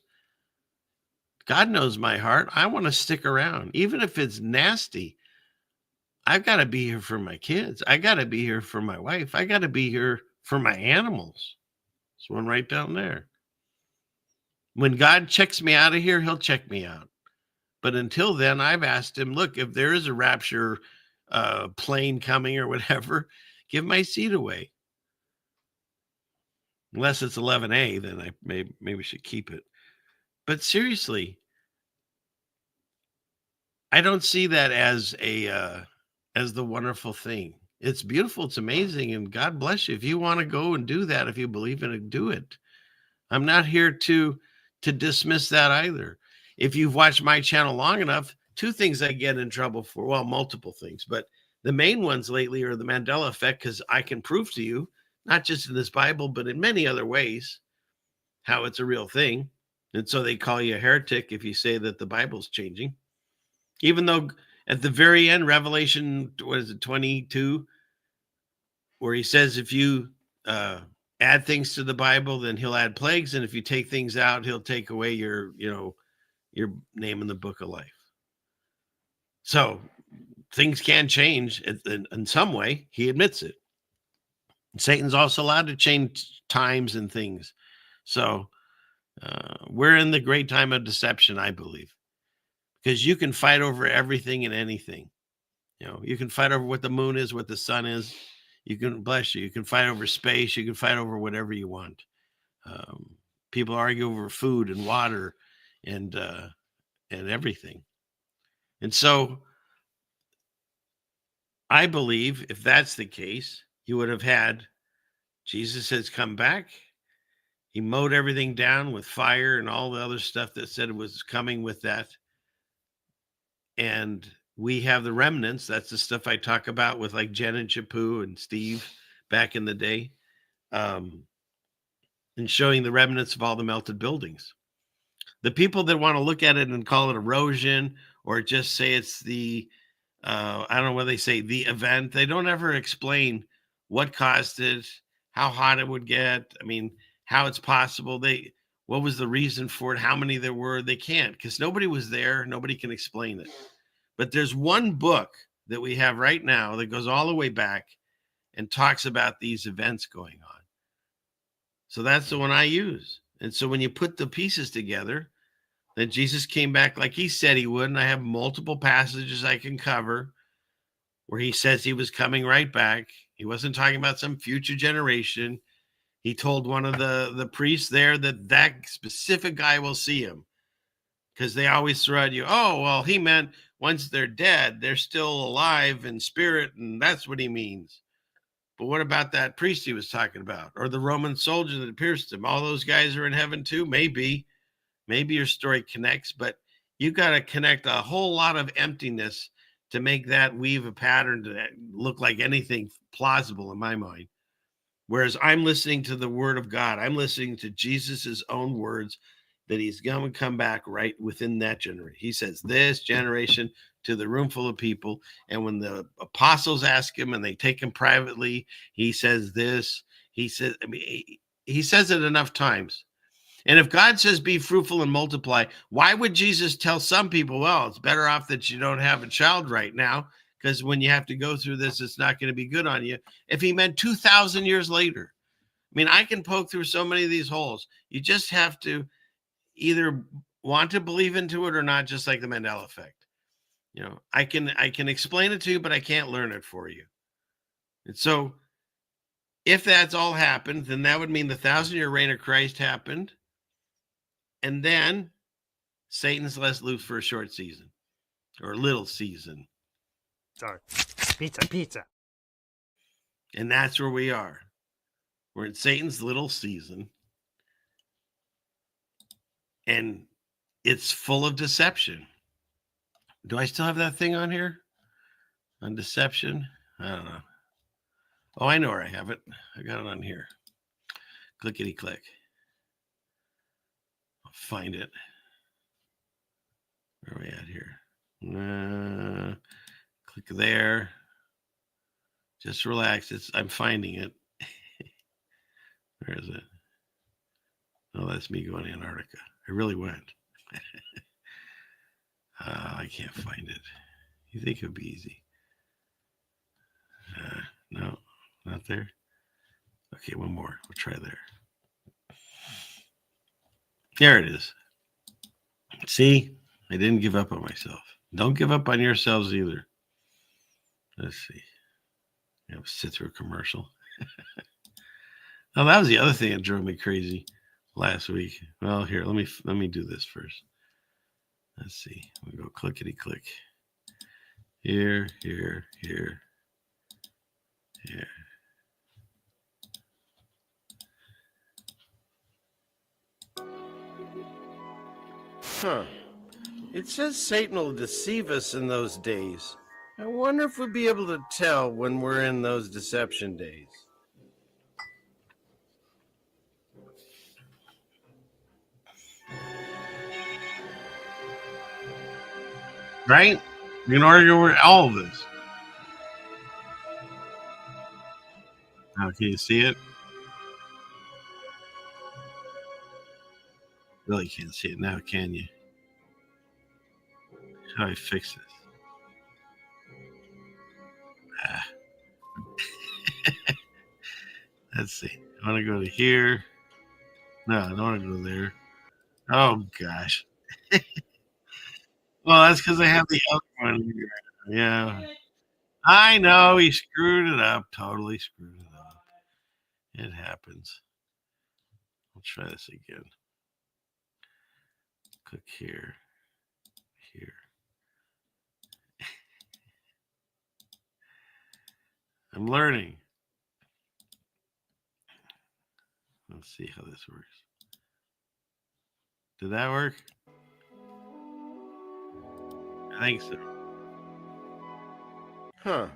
God knows my heart. I want to stick around, even if it's nasty. I've got to be here for my kids. I got to be here for my wife. I got to be here for my animals. There's one right down there. When God checks me out of here, he'll check me out. But until then, I've asked him, look, if there is a rapture plane coming or whatever, give my seat away. Unless it's 11A, then I maybe should keep it. But seriously, I don't see that as the wonderful thing. It's beautiful. It's amazing. And God bless you. If you want to go and do that, if you believe in it, do it. I'm not here to dismiss that either. If you've watched my channel long enough, two things I get in trouble for, well, multiple things, but the main ones lately are the Mandela effect, because I can prove to you, not just in this Bible, but in many other ways, how it's a real thing. And so they call you a heretic if you say that the Bible's changing. Even though at the very end, Revelation, 22, where he says if you add things to the Bible, then he'll add plagues. And if you take things out, he'll take away your name in the book of life. So things can change in some way. He admits it. Satan's also allowed to change times and things. So we're in the great time of deception, I believe, because you can fight over everything and anything. You can fight over what the moon is, what the sun is. You can you can fight over space. You can fight over whatever you want. People argue over food and water and everything. And so I believe if that's the case, you would have had Jesus has come back. He mowed everything down with fire and all the other stuff that said it was coming with that. And we have the remnants. That's the stuff I talk about with like Jen and Chapu and Steve back in the day. And showing the remnants of all the melted buildings. The people that want to look at it and call it erosion or just say it's the, I don't know what they say, the event, they don't ever explain what caused it, how hot it would get. I mean, how it's possible. What was the reason for it? How many there were? They can't, because nobody was there. Nobody can explain it. But there's one book that we have right now that goes all the way back and talks about these events going on. So that's the one I use. And so when you put the pieces together, that Jesus came back like he said he would, and I have multiple passages I can cover where he says he was coming right back. He wasn't talking about some future generation. He told one of the priests there that specific guy will see him, because they always throw at you, oh, well, he meant once they're dead, they're still alive in spirit, and that's what he means. But what about that priest he was talking about, or the Roman soldier that pierced him? All those guys are in heaven too? Maybe your story connects, but you got to connect a whole lot of emptiness to make that weave a pattern to look like anything plausible in my mind. Whereas I'm listening to the word of God. I'm listening to Jesus's own words that he's going to come back right within that generation. He says this generation to the room full of people. And when the apostles ask him and they take him privately, he says this. He says, he says it enough times. And if God says be fruitful and multiply, why would Jesus tell some people, well, it's better off that you don't have a child right now, because when you have to go through this, it's not going to be good on you, if he meant 2,000 years later? I mean, I can poke through so many of these holes. You just have to either want to believe into it or not, just like the Mandela effect. I can explain it to you, but I can't learn it for you. And so if that's all happened, then that would mean the 1,000-year reign of Christ happened. And then Satan's let loose for a short season or a little season. Sorry. Pizza. And that's where we are. We're in Satan's little season. And it's full of deception. Do I still have that thing on here? On deception? I don't know. Oh, I know where I have it. I got it on here. Clickety click. I'll find it. Where are we at here? Click there. Just relax. I'm finding it. Where is it? Oh, that's me going to Antarctica. I really went. I can't find it. You think it would be easy? No, not there. Okay, one more. We'll try there. There it is. See, I didn't give up on myself. Don't give up on yourselves either. Let's see. I have to sit through a commercial. Oh, that was the other thing that drove me crazy last week. Well, here, let me do this first. Let's see. We'll go clickety click. Here. Huh. It says Satan will deceive us in those days. I wonder if we'll be able to tell when we're in those deception days. Right? You can argue over all of this. Now, can you see it? Really can't see it now, can you? How do I fix this? Let's see. I want to go to here. No, I don't want to go there. Oh, gosh. Well, that's because I have the other one here. Yeah. I know he screwed it up. Totally screwed it up. It happens. I'll try this again. Click here. Here. I'm learning. Let's see how this works. Did that work? I think so. Huh.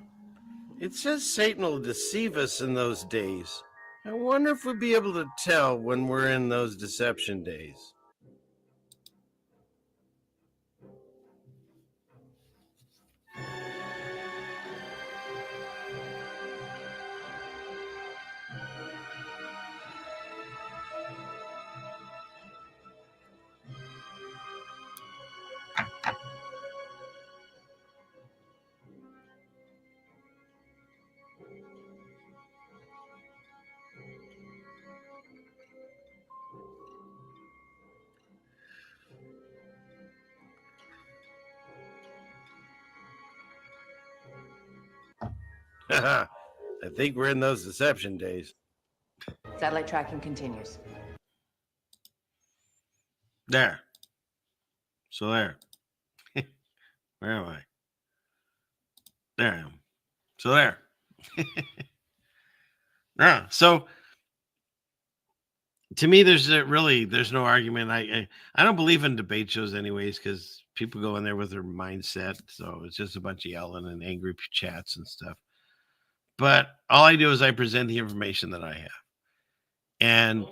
It says Satan will deceive us in those days. I wonder if we'll be able to tell when we're in those deception days. I think we're in those deception days. Satellite tracking continues. There. So there. Where am I? There I am. So there. Yeah. So to me, there's no argument. I don't believe in debate shows anyways, because people go in there with their mindset. So it's just a bunch of yelling and angry chats and stuff. But all I do is I present the information that I have. And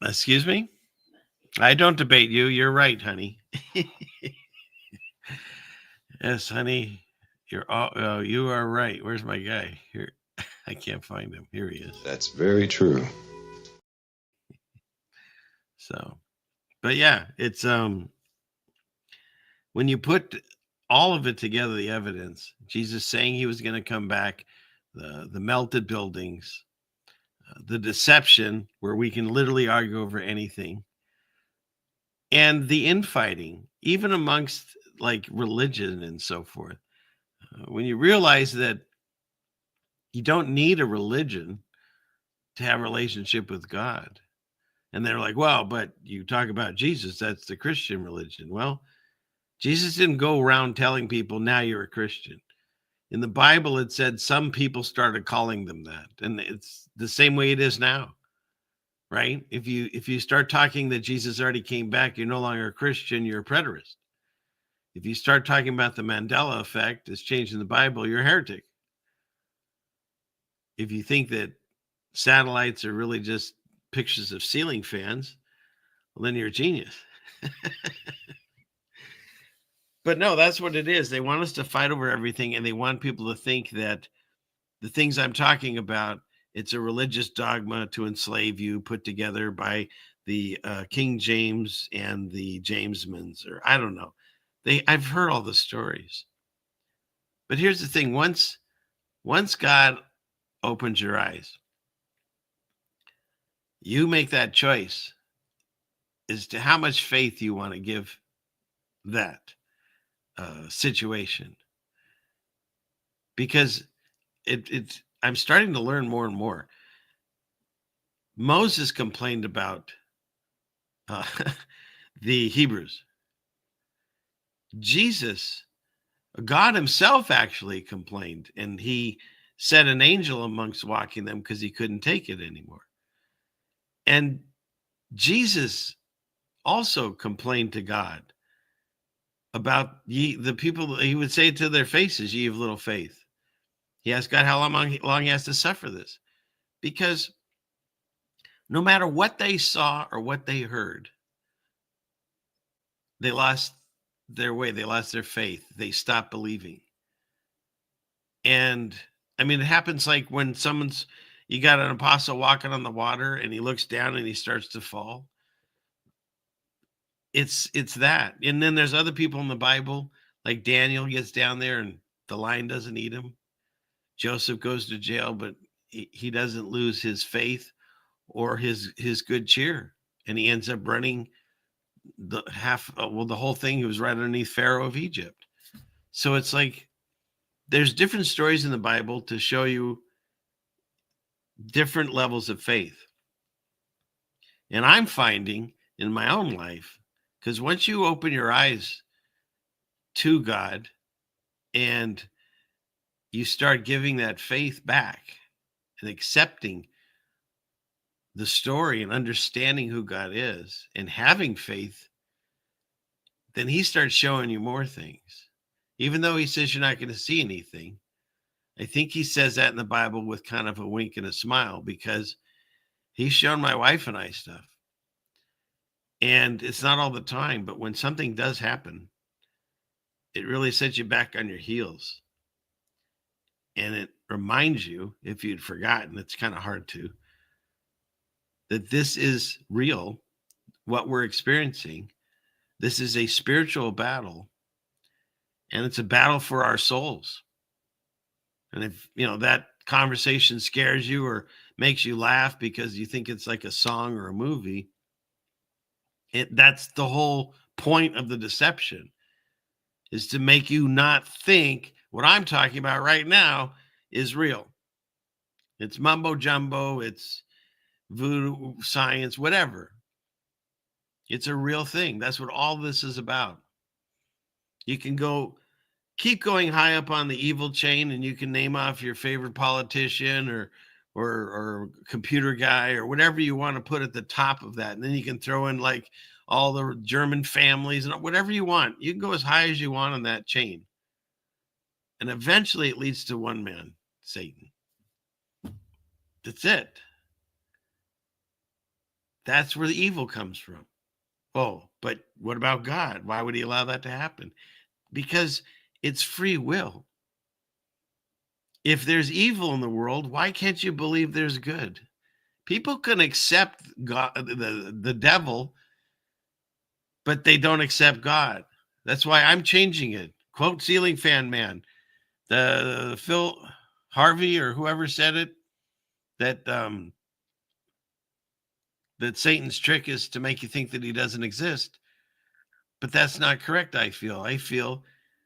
excuse me? I don't debate you. You're right, honey. Yes, honey. You are right. Where's my guy? Here. I can't find him. Here he is. That's very true. So, but yeah, it's when you put all of it together, the evidence, Jesus saying he was going to come back, the melted buildings, the deception where we can literally argue over anything, and the infighting, even amongst like religion and so forth. When you realize that you don't need a religion to have a relationship with God. And they're like, well, but you talk about Jesus, that's the Christian religion. Well, Jesus didn't go around telling people, now you're a Christian. In the Bible, it said some people started calling them that. And it's the same way it is now, right? If you start talking that Jesus already came back, you're no longer a Christian, you're a preterist. If you start talking about the Mandela effect as changed in the Bible, you're a heretic. If you think that satellites are really just pictures of ceiling fans, well, then you're a genius. But no, that's what it is. They want us to fight over everything, and they want people to think that the things I'm talking about, it's a religious dogma to enslave you, put together by the King James and the Jamesmans, or I don't know. I've heard all the stories. But here's the thing: once God opens your eyes, you make that choice as to how much faith you want to give that situation. Because I'm starting to learn more and more. Moses complained about the Hebrews. God himself actually complained, and he set an angel amongst walking them because he couldn't take it anymore. And Jesus also complained to God about the people. He would say to their faces, "Ye of little faith." He asked God how long he has to suffer this, because no matter what they saw or what they heard, they lost their way. They lost their faith. They stopped believing. And I mean, it happens like when you got an apostle walking on the water and he looks down and he starts to fall. It's that. And then there's other people in the Bible, like Daniel gets down there and the lion doesn't eat him. Joseph goes to jail, but he doesn't lose his faith or his good cheer. And he ends up running the whole thing. He was right underneath Pharaoh of Egypt. So it's like there's different stories in the Bible to show you different levels of faith. And I'm finding in my own life, because once you open your eyes to God and you start giving that faith back and accepting the story and understanding who God is and having faith, then he starts showing you more things. Even though he says you're not going to see anything, I think he says that in the Bible with kind of a wink and a smile, because he's shown my wife and I stuff. And it's not all the time, but when something does happen, it really sets you back on your heels. And it reminds you, if you'd forgotten, it's kind of hard to, that this is real, what we're experiencing. This is a spiritual battle, and it's a battle for our souls. And if, that conversation scares you or makes you laugh because you think it's like a song or a movie, that's the whole point of the deception, is to make you not think what I'm talking about right now is real. It's mumbo jumbo, it's voodoo science, whatever. It's a real thing. That's what all this is about. You can keep going high up on the evil chain, and you can name off your favorite politician or computer guy or whatever you want to put at the top of that. And then you can throw in like all the German families and whatever you want. You can go as high as you want on that chain. And eventually it leads to one man, Satan. That's it. That's where the evil comes from. Oh, but what about God? Why would he allow that to happen? Because it's free will. If there's evil in the world, why can't you believe there's good? People can accept God, the devil, but they don't accept God. That's why I'm changing it. Quote Ceiling Fan Man. The Phil Harvey or whoever said it, that Satan's trick is to make you think that he doesn't exist. But that's not correct, I feel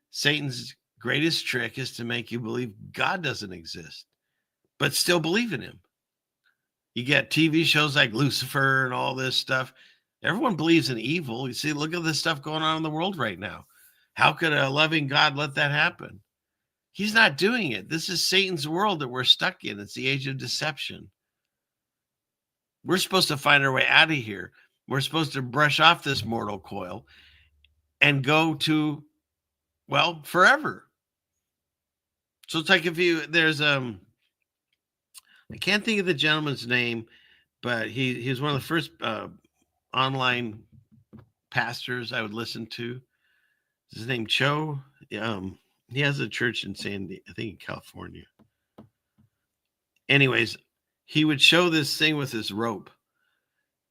Satan's greatest trick is to make you believe God doesn't exist, but still believe in him. You get TV shows like Lucifer and all this stuff. Everyone believes in evil. You see, look at this stuff going on in the world right now. How could a loving God let that happen? He's not doing it. This is Satan's world that we're stuck in. It's the age of deception. We're supposed to find our way out of here. We're supposed to brush off this mortal coil and go to, forever. So it's like there's I can't think of the gentleman's name, but he was one of the first online pastors I would listen to. His name Cho. He has a church in I think in California. Anyways, he would show this thing with this rope,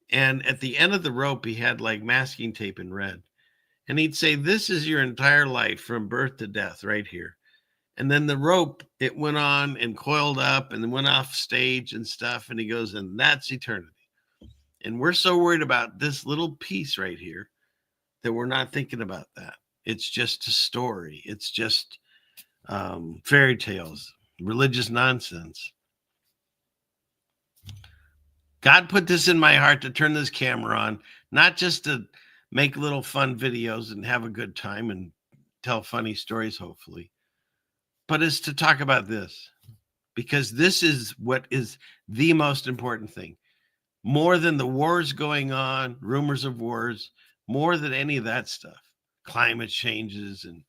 And at the end of the rope, he had like masking tape in red. And he'd say, this is your entire life from birth to death right here. And then the rope, it went on and coiled up and then went off stage and stuff. And he goes, and that's eternity. And we're so worried about this little piece right here that we're not thinking about that. It's just a story. It's just fairy tales, religious nonsense. God put this in my heart to turn this camera on, not just to make little fun videos and have a good time and tell funny stories, hopefully, but is to talk about this, because this is what is the most important thing. More than the wars going on, rumors of wars, more than any of that stuff, climate changes and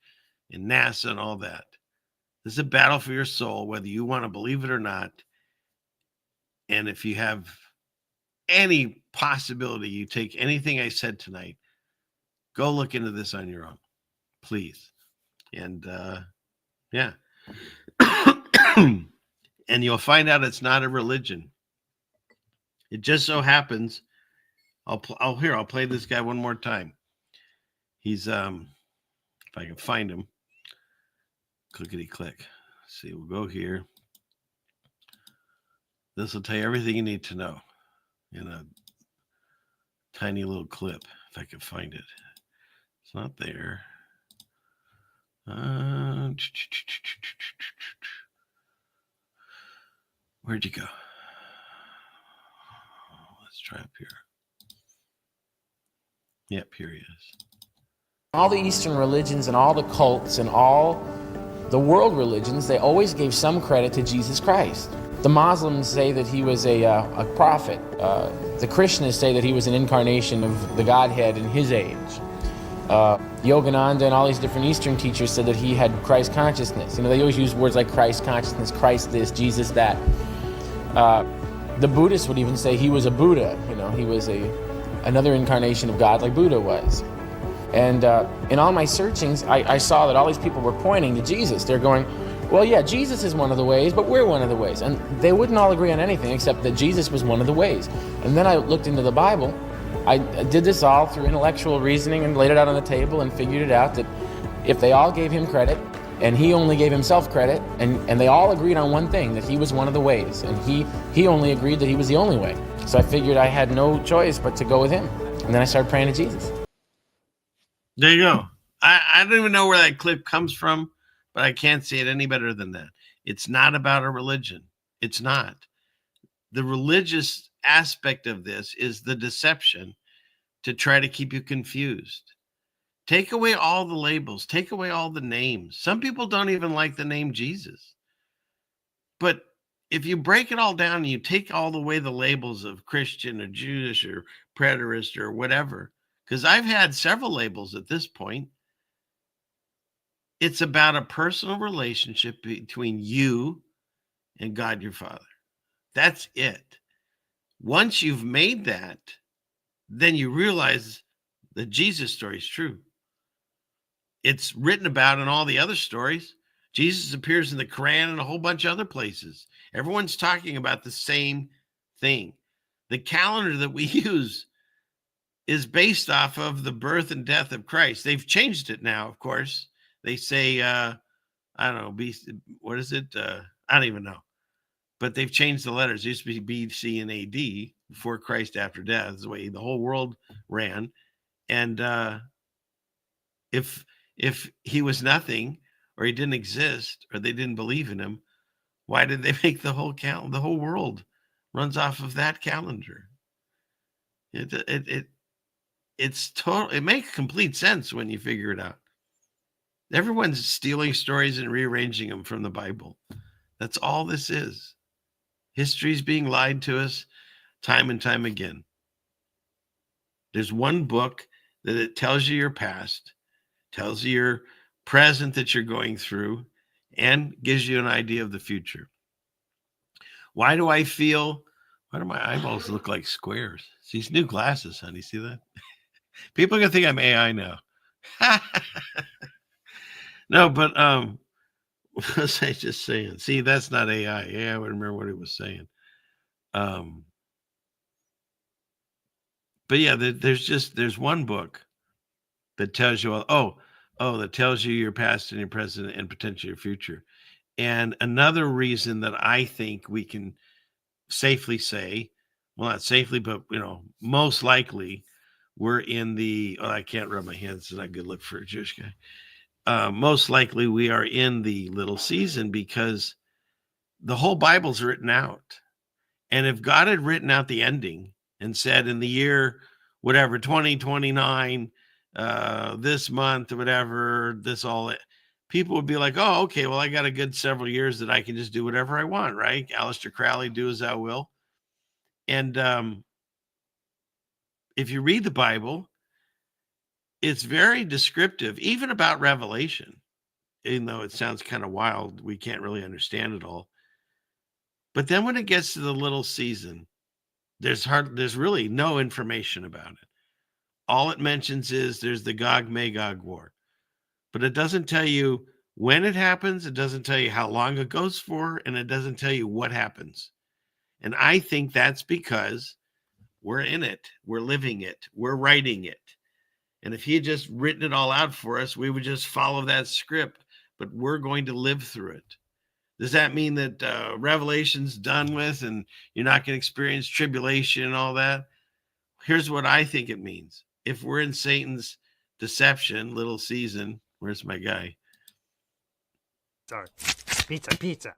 NASA and all that. This is a battle for your soul, whether you want to believe it or not. And if you have any possibility, you take anything I said tonight, go look into this on your own, please. And yeah. And you'll find out it's not a religion. It just so happens, I'll play this guy one more time. He's if I can find him, clickety click. See, we'll go here. This will tell you everything you need to know in a tiny little clip, if I can find it. It's not there. Where'd you go? Let's try up here. Yep, here he is. All the Eastern religions and all the cults and all the world religions, they always gave some credit to Jesus Christ. The Muslims say that he was a prophet. The Christians say that he was an incarnation of the Godhead in his age. Yogananda and all these different Eastern teachers said that he had Christ consciousness. You know, they always use words like Christ consciousness, Christ this, Jesus that. The Buddhists would even say he was a Buddha. You know, he was another incarnation of God like Buddha was. And in all my searchings, I saw that all these people were pointing to Jesus. They're going, well, yeah, Jesus is one of the ways, but we're one of the ways. And they wouldn't all agree on anything except that Jesus was one of the ways. And then I looked into the Bible. I did this all through intellectual reasoning and laid it out on the table and figured it out that if they all gave him credit and he only gave himself credit, and they all agreed on one thing, that he was one of the ways, and he only agreed that he was the only way. So I figured I had no choice but to go with him. And then I started praying to Jesus. There you go. I don't even know where that clip comes from, but I can't say it any better than that. It's not about a religion. It's not. The religious aspect of this is the deception to try to keep you confused. Take away all the labels. Take away all the names. Some people don't even like the name Jesus. But if you break it all down and you take all the way the labels of Christian or Jewish or preterist or whatever, because I've had several labels at this point, it's about a personal relationship between you and God your Father. That's it. Once you've made that, then you realize the Jesus story is true. It's written about in all the other stories. Jesus appears in the Quran and a whole bunch of other places. Everyone's talking about the same thing. The calendar that we use is based off of the birth and death of Christ. They've changed it now, of course. They say, I don't know, what is it? I don't even know. But they've changed the letters. It used to be BC and AD, before Christ, after death, is the way the whole world ran. And if he was nothing, or he didn't exist, or they didn't believe in him, why did they make the whole the whole world runs off of that calendar? It makes complete sense when you figure it out. Everyone's stealing stories and rearranging them from the Bible. That's all this is. History's being lied to us time and time again. There's one book that it tells you your past, tells you your present that you're going through, and gives you an idea of the future. Why do I feel, why do my eyeballs look like squares? It's these new glasses, honey. See that? People are going to think I'm AI now. No, but what was I just saying? See, that's not AI. AI would remember what it was saying. But yeah, there's one book that tells you that tells you your past and your present and potentially your future. And another reason that I think we can safely say, well, not safely, but most likely we're in the I can't rub my hands. It's not a good look for a Jewish guy. Most likely we are in the little season because the whole Bible's written out. And if God had written out the ending and said in the year, whatever, 2029, this month or whatever, people would be like, oh, okay, well, I got a good several years that I can just do whatever I want, right? Aleister Crowley, do as thou will. And if you read the Bible, it's very descriptive, even about Revelation, even though it sounds kind of wild. We can't really understand it all. But then when it gets to the little season, there's really no information about it. All it mentions is there's the Gog-Magog war, but it doesn't tell you when it happens. It doesn't tell you how long it goes for, and it doesn't tell you what happens. And I think that's because we're in it. We're living it. We're writing it. And if he had just written it all out for us, we would just follow that script, but we're going to live through it. Does that mean that Revelation's done with and you're not going to experience tribulation and all that? Here's what I think it means. If we're in Satan's deception, little season, where's my guy? Sorry. Pizza.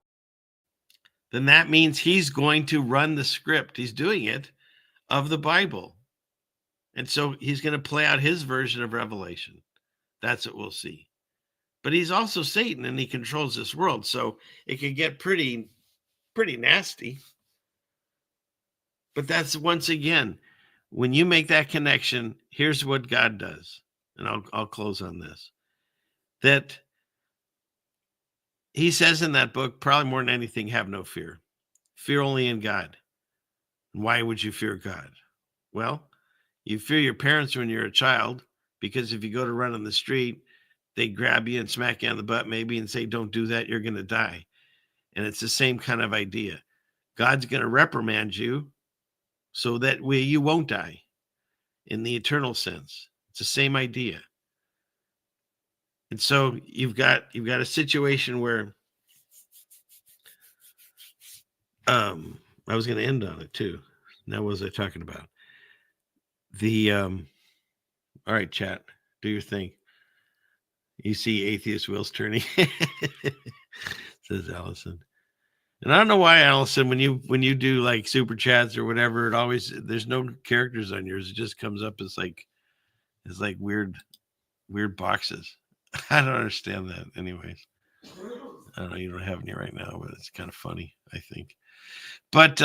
Then that means he's going to run the script. He's doing it of the Bible. And so he's going to play out his version of Revelation. That's what we'll see. But he's also Satan and he controls this world. So it can get pretty nasty. But that's, once again, when you make that connection, here's what God does. And I'll close on this. That he says in that book, probably more than anything, have no fear. Fear only in God. And why would you fear God? Well, you fear your parents when you're a child, because if you go to run on the street, they grab you and smack you on the butt maybe and say, don't do that, you're going to die. And it's the same kind of idea. God's going to reprimand you so that way you won't die in the eternal sense. It's the same idea. And so you've got a situation where I was going to end on it too. Now, what was I talking about? All right, chat, do your thing. You see atheist wheels turning, says Allison. And I don't know why, Allison, when you do like super chats or whatever, it always, there's no characters on yours. It just comes up as like weird boxes. I don't understand that. Anyways, I don't know. You don't have any right now, but it's kind of funny, I think. But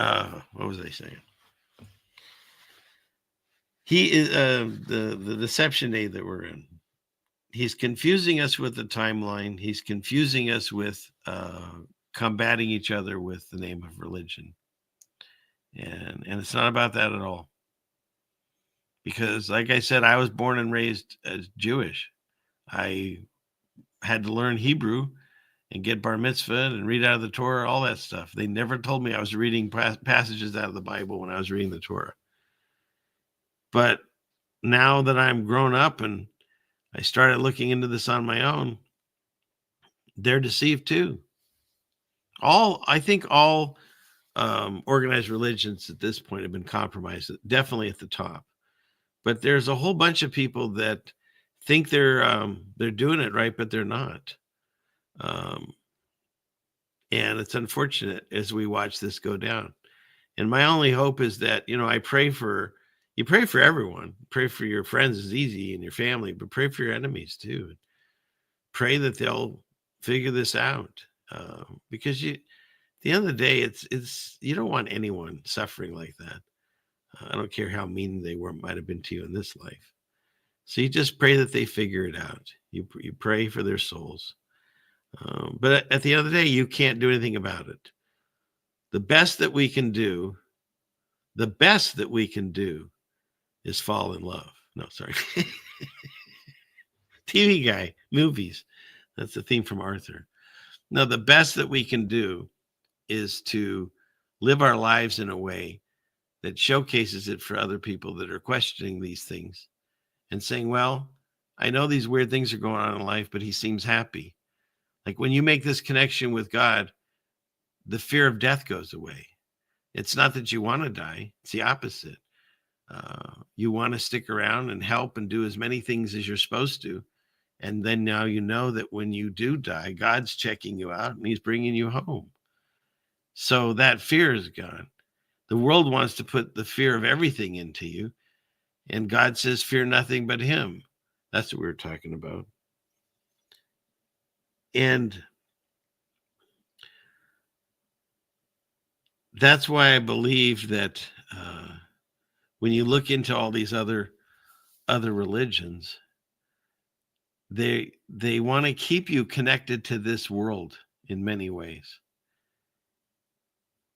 what was I saying? He is the deception day that we're in. He's confusing us with the timeline. He's confusing us with combating each other with the name of religion. And it's not about that at all. Because like I said, I was born and raised as Jewish. I had to learn Hebrew and get bar mitzvah and read out of the Torah, all that stuff. They never told me I was reading passages out of the Bible when I was reading the Torah. But now that I'm grown up and I started looking into this on my own, they're deceived too. I think all organized religions at this point have been compromised, definitely at the top. But there's a whole bunch of people that think they're doing it right, but they're not. And it's unfortunate as we watch this go down. And my only hope is that, I pray for everyone. Pray for your friends is easy and your family, but pray for your enemies too. Pray that they'll figure this out. Because at the end of the day, it's you don't want anyone suffering like that. I don't care how mean they might have been to you in this life. So you just pray that they figure it out. You pray for their souls. But at the end of the day, you can't do anything about it. The best that we can do is fall in love. No, sorry. TV guy, movies. That's the theme from Arthur. No, the best that we can do is to live our lives in a way that showcases it for other people that are questioning these things and saying, well, I know these weird things are going on in life, but he seems happy. Like when you make this connection with God, the fear of death goes away. It's not that you want to die. It's the opposite. You want to stick around and help and do as many things as you're supposed to. And then now you know that when you do die, God's checking you out and he's bringing you home. So that fear is gone. The world wants to put the fear of everything into you. And God says, fear nothing but him. That's what we were talking about. And that's why I believe that when you look into all these other religions, they want to keep you connected to this world in many ways.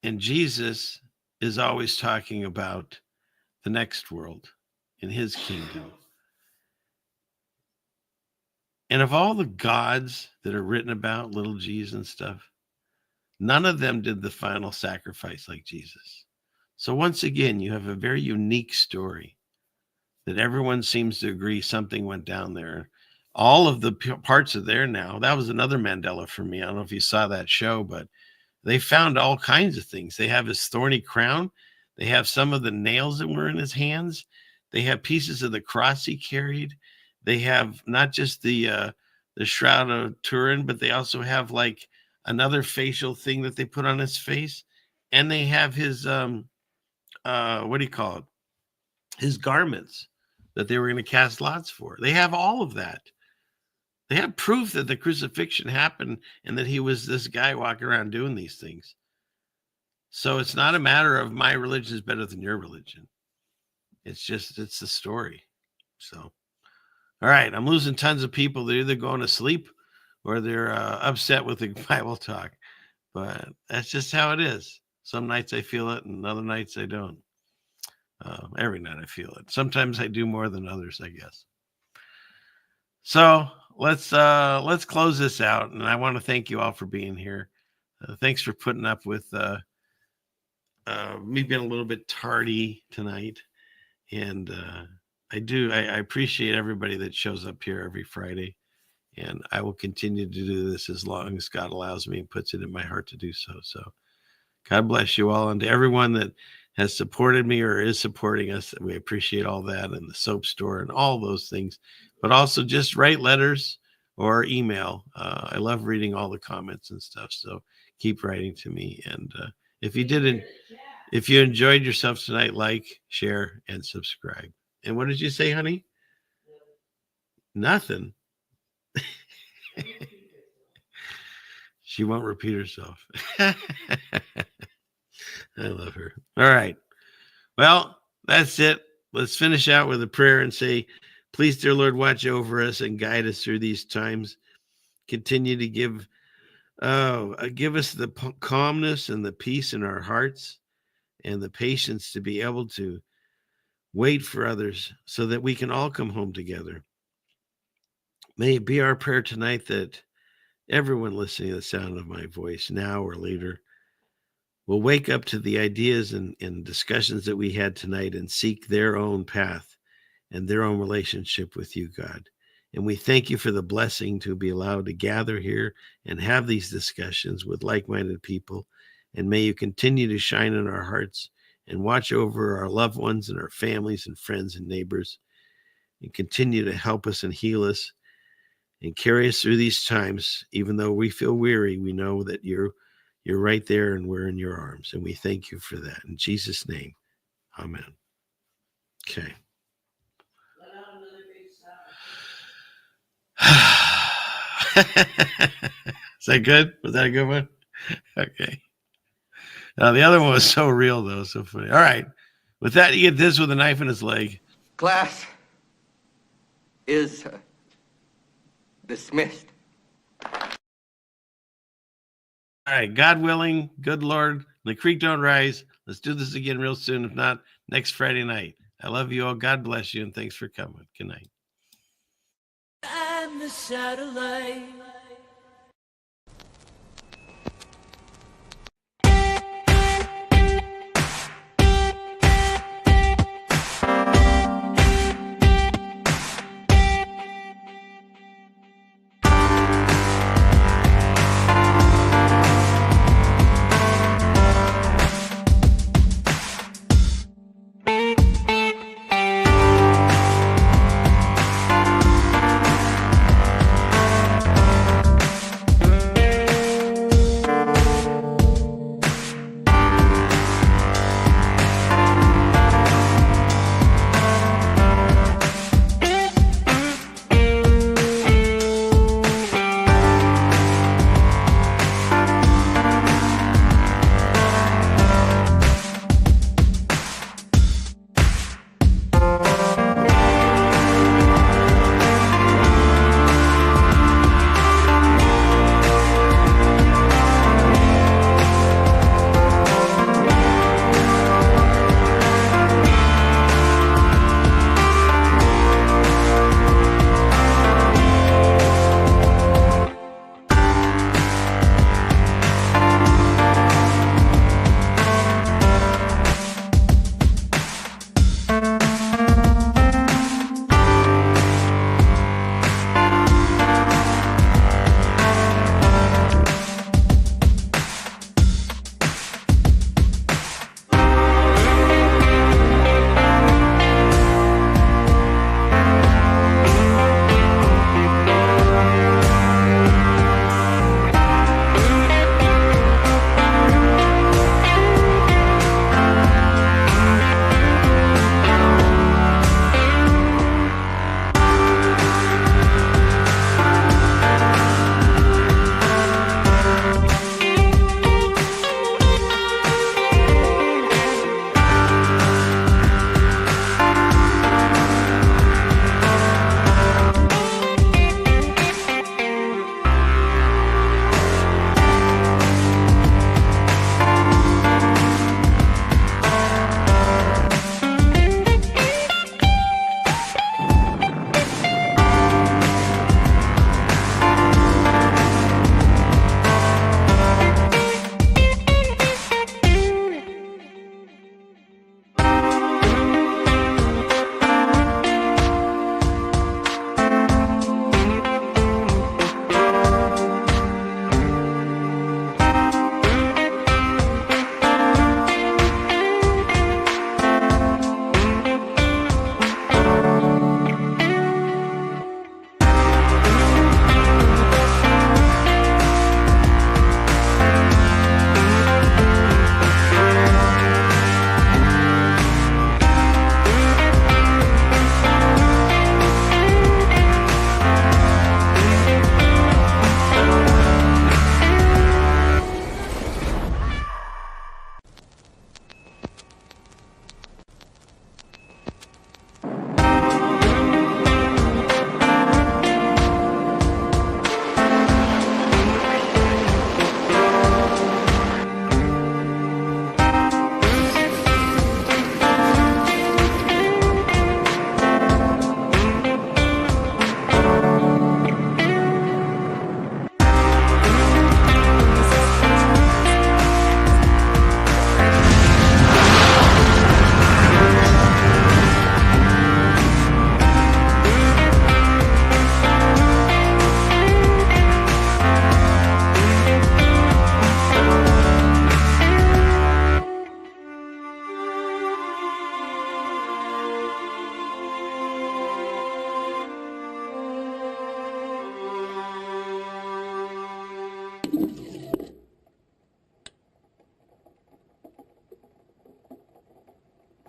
And Jesus is always talking about the next world in his kingdom. And of all the gods that are written about, little g's and stuff, none of them did the final sacrifice like Jesus. So once again, you have a very unique story that everyone seems to agree something went down there. All of the parts are there now. That was another Mandela for me. I don't know if you saw that show, but they found all kinds of things. They have his thorny crown. They have some of the nails that were in his hands. They have pieces of the cross he carried. They have not just the Shroud of Turin, but they also have like another facial thing that they put on his face. And they have his, what do you call it? His garments that they were going to cast lots for. They have all of that. They have proof that the crucifixion happened and that he was this guy walking around doing these things. So it's not a matter of my religion is better than your religion. It's the story. So, all right, I'm losing tons of people. They're either going to sleep or they're upset with the Bible talk. But that's just how it is. Some nights I feel it and other nights I don't. Every night I feel it. Sometimes I do more than others, I guess. So let's close this out. And I want to thank you all for being here. Thanks for putting up with me being a little bit tardy tonight. And I appreciate everybody that shows up here every Friday. And I will continue to do this as long as God allows me and puts it in my heart to do so. So God bless you all. And to everyone that has supported me or is supporting us, we appreciate all that, and the soap store and all those things. But also just write letters or email. I love reading all the comments and stuff. So keep writing to me. And if you enjoyed yourself tonight, like, share, and subscribe. And what did you say, honey? Nothing. She won't repeat herself. I love her. All right. Well, that's it. Let's finish out with a prayer and say, please, dear Lord, watch over us and guide us through these times. Continue to give us the calmness and the peace in our hearts and the patience to be able to wait for others so that we can all come home together. May it be our prayer tonight that everyone listening to the sound of my voice now or later will wake up to the ideas and discussions that we had tonight and seek their own path and their own relationship with you, God. And we thank you for the blessing to be allowed to gather here and have these discussions with like-minded people. And may you continue to shine in our hearts and watch over our loved ones and our families and friends and neighbors, and continue to help us and heal us and carry us through these times. Even though we feel weary, we know that you're right there and we're in your arms. And we thank you for that. In Jesus' name, amen. Okay. Is that good? Was that a good one? Okay. Now, the other one was so real, though. So funny. All right. With that, you get this with a knife in his leg. Class is dismissed. All right, God willing, good Lord, the creek don't rise. Let's do this again real soon. If not, next Friday night. I love you all. God bless you, and thanks for coming. Good night. I'm the satellite.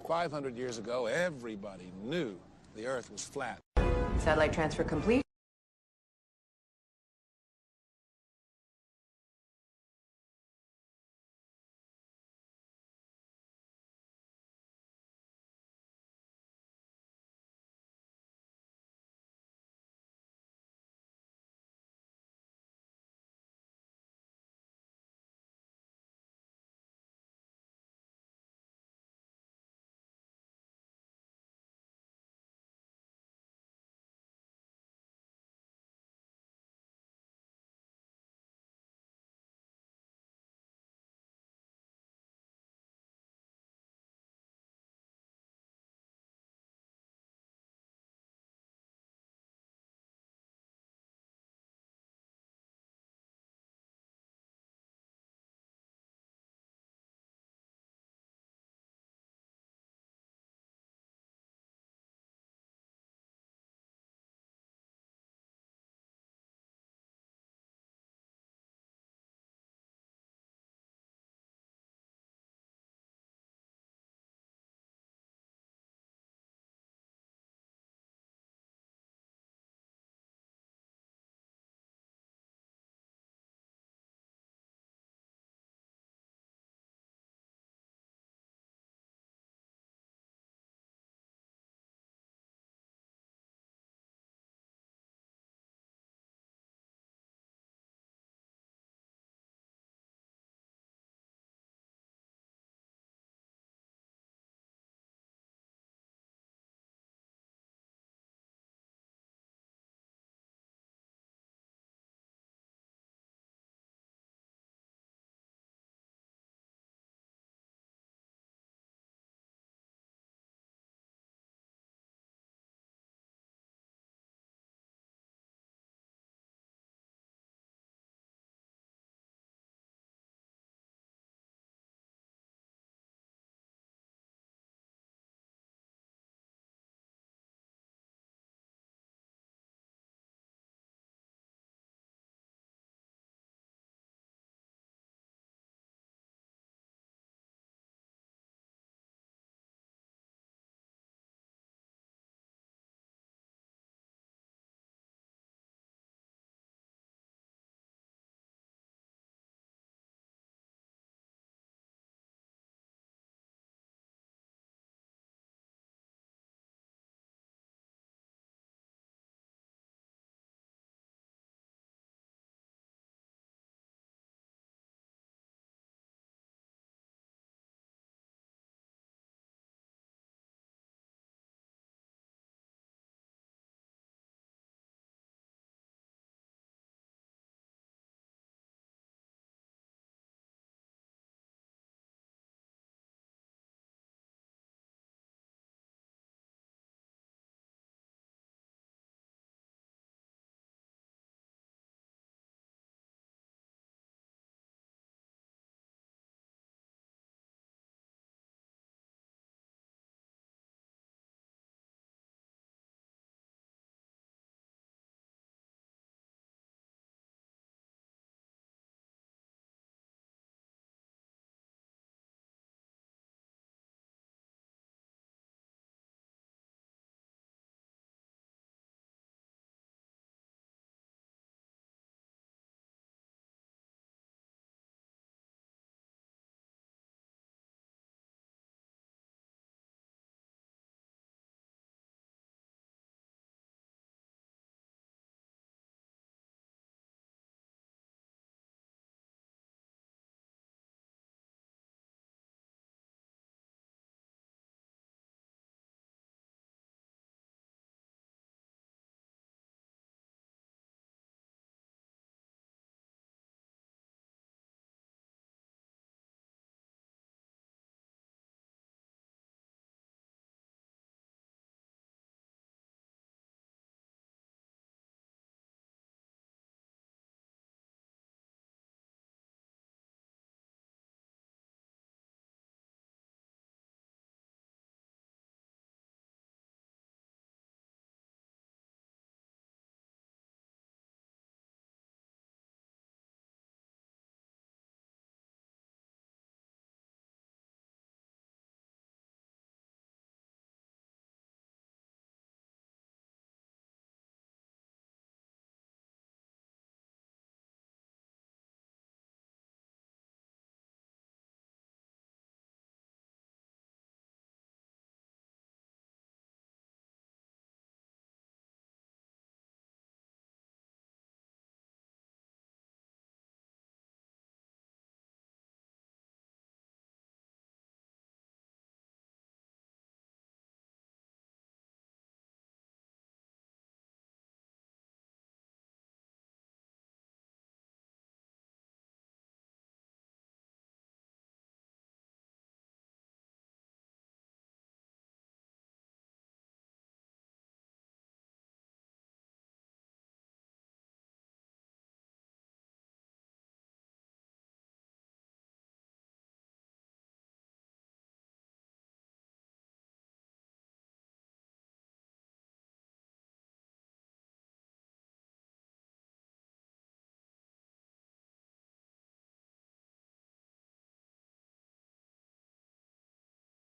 500 years ago, everybody knew the Earth was flat. Satellite transfer complete.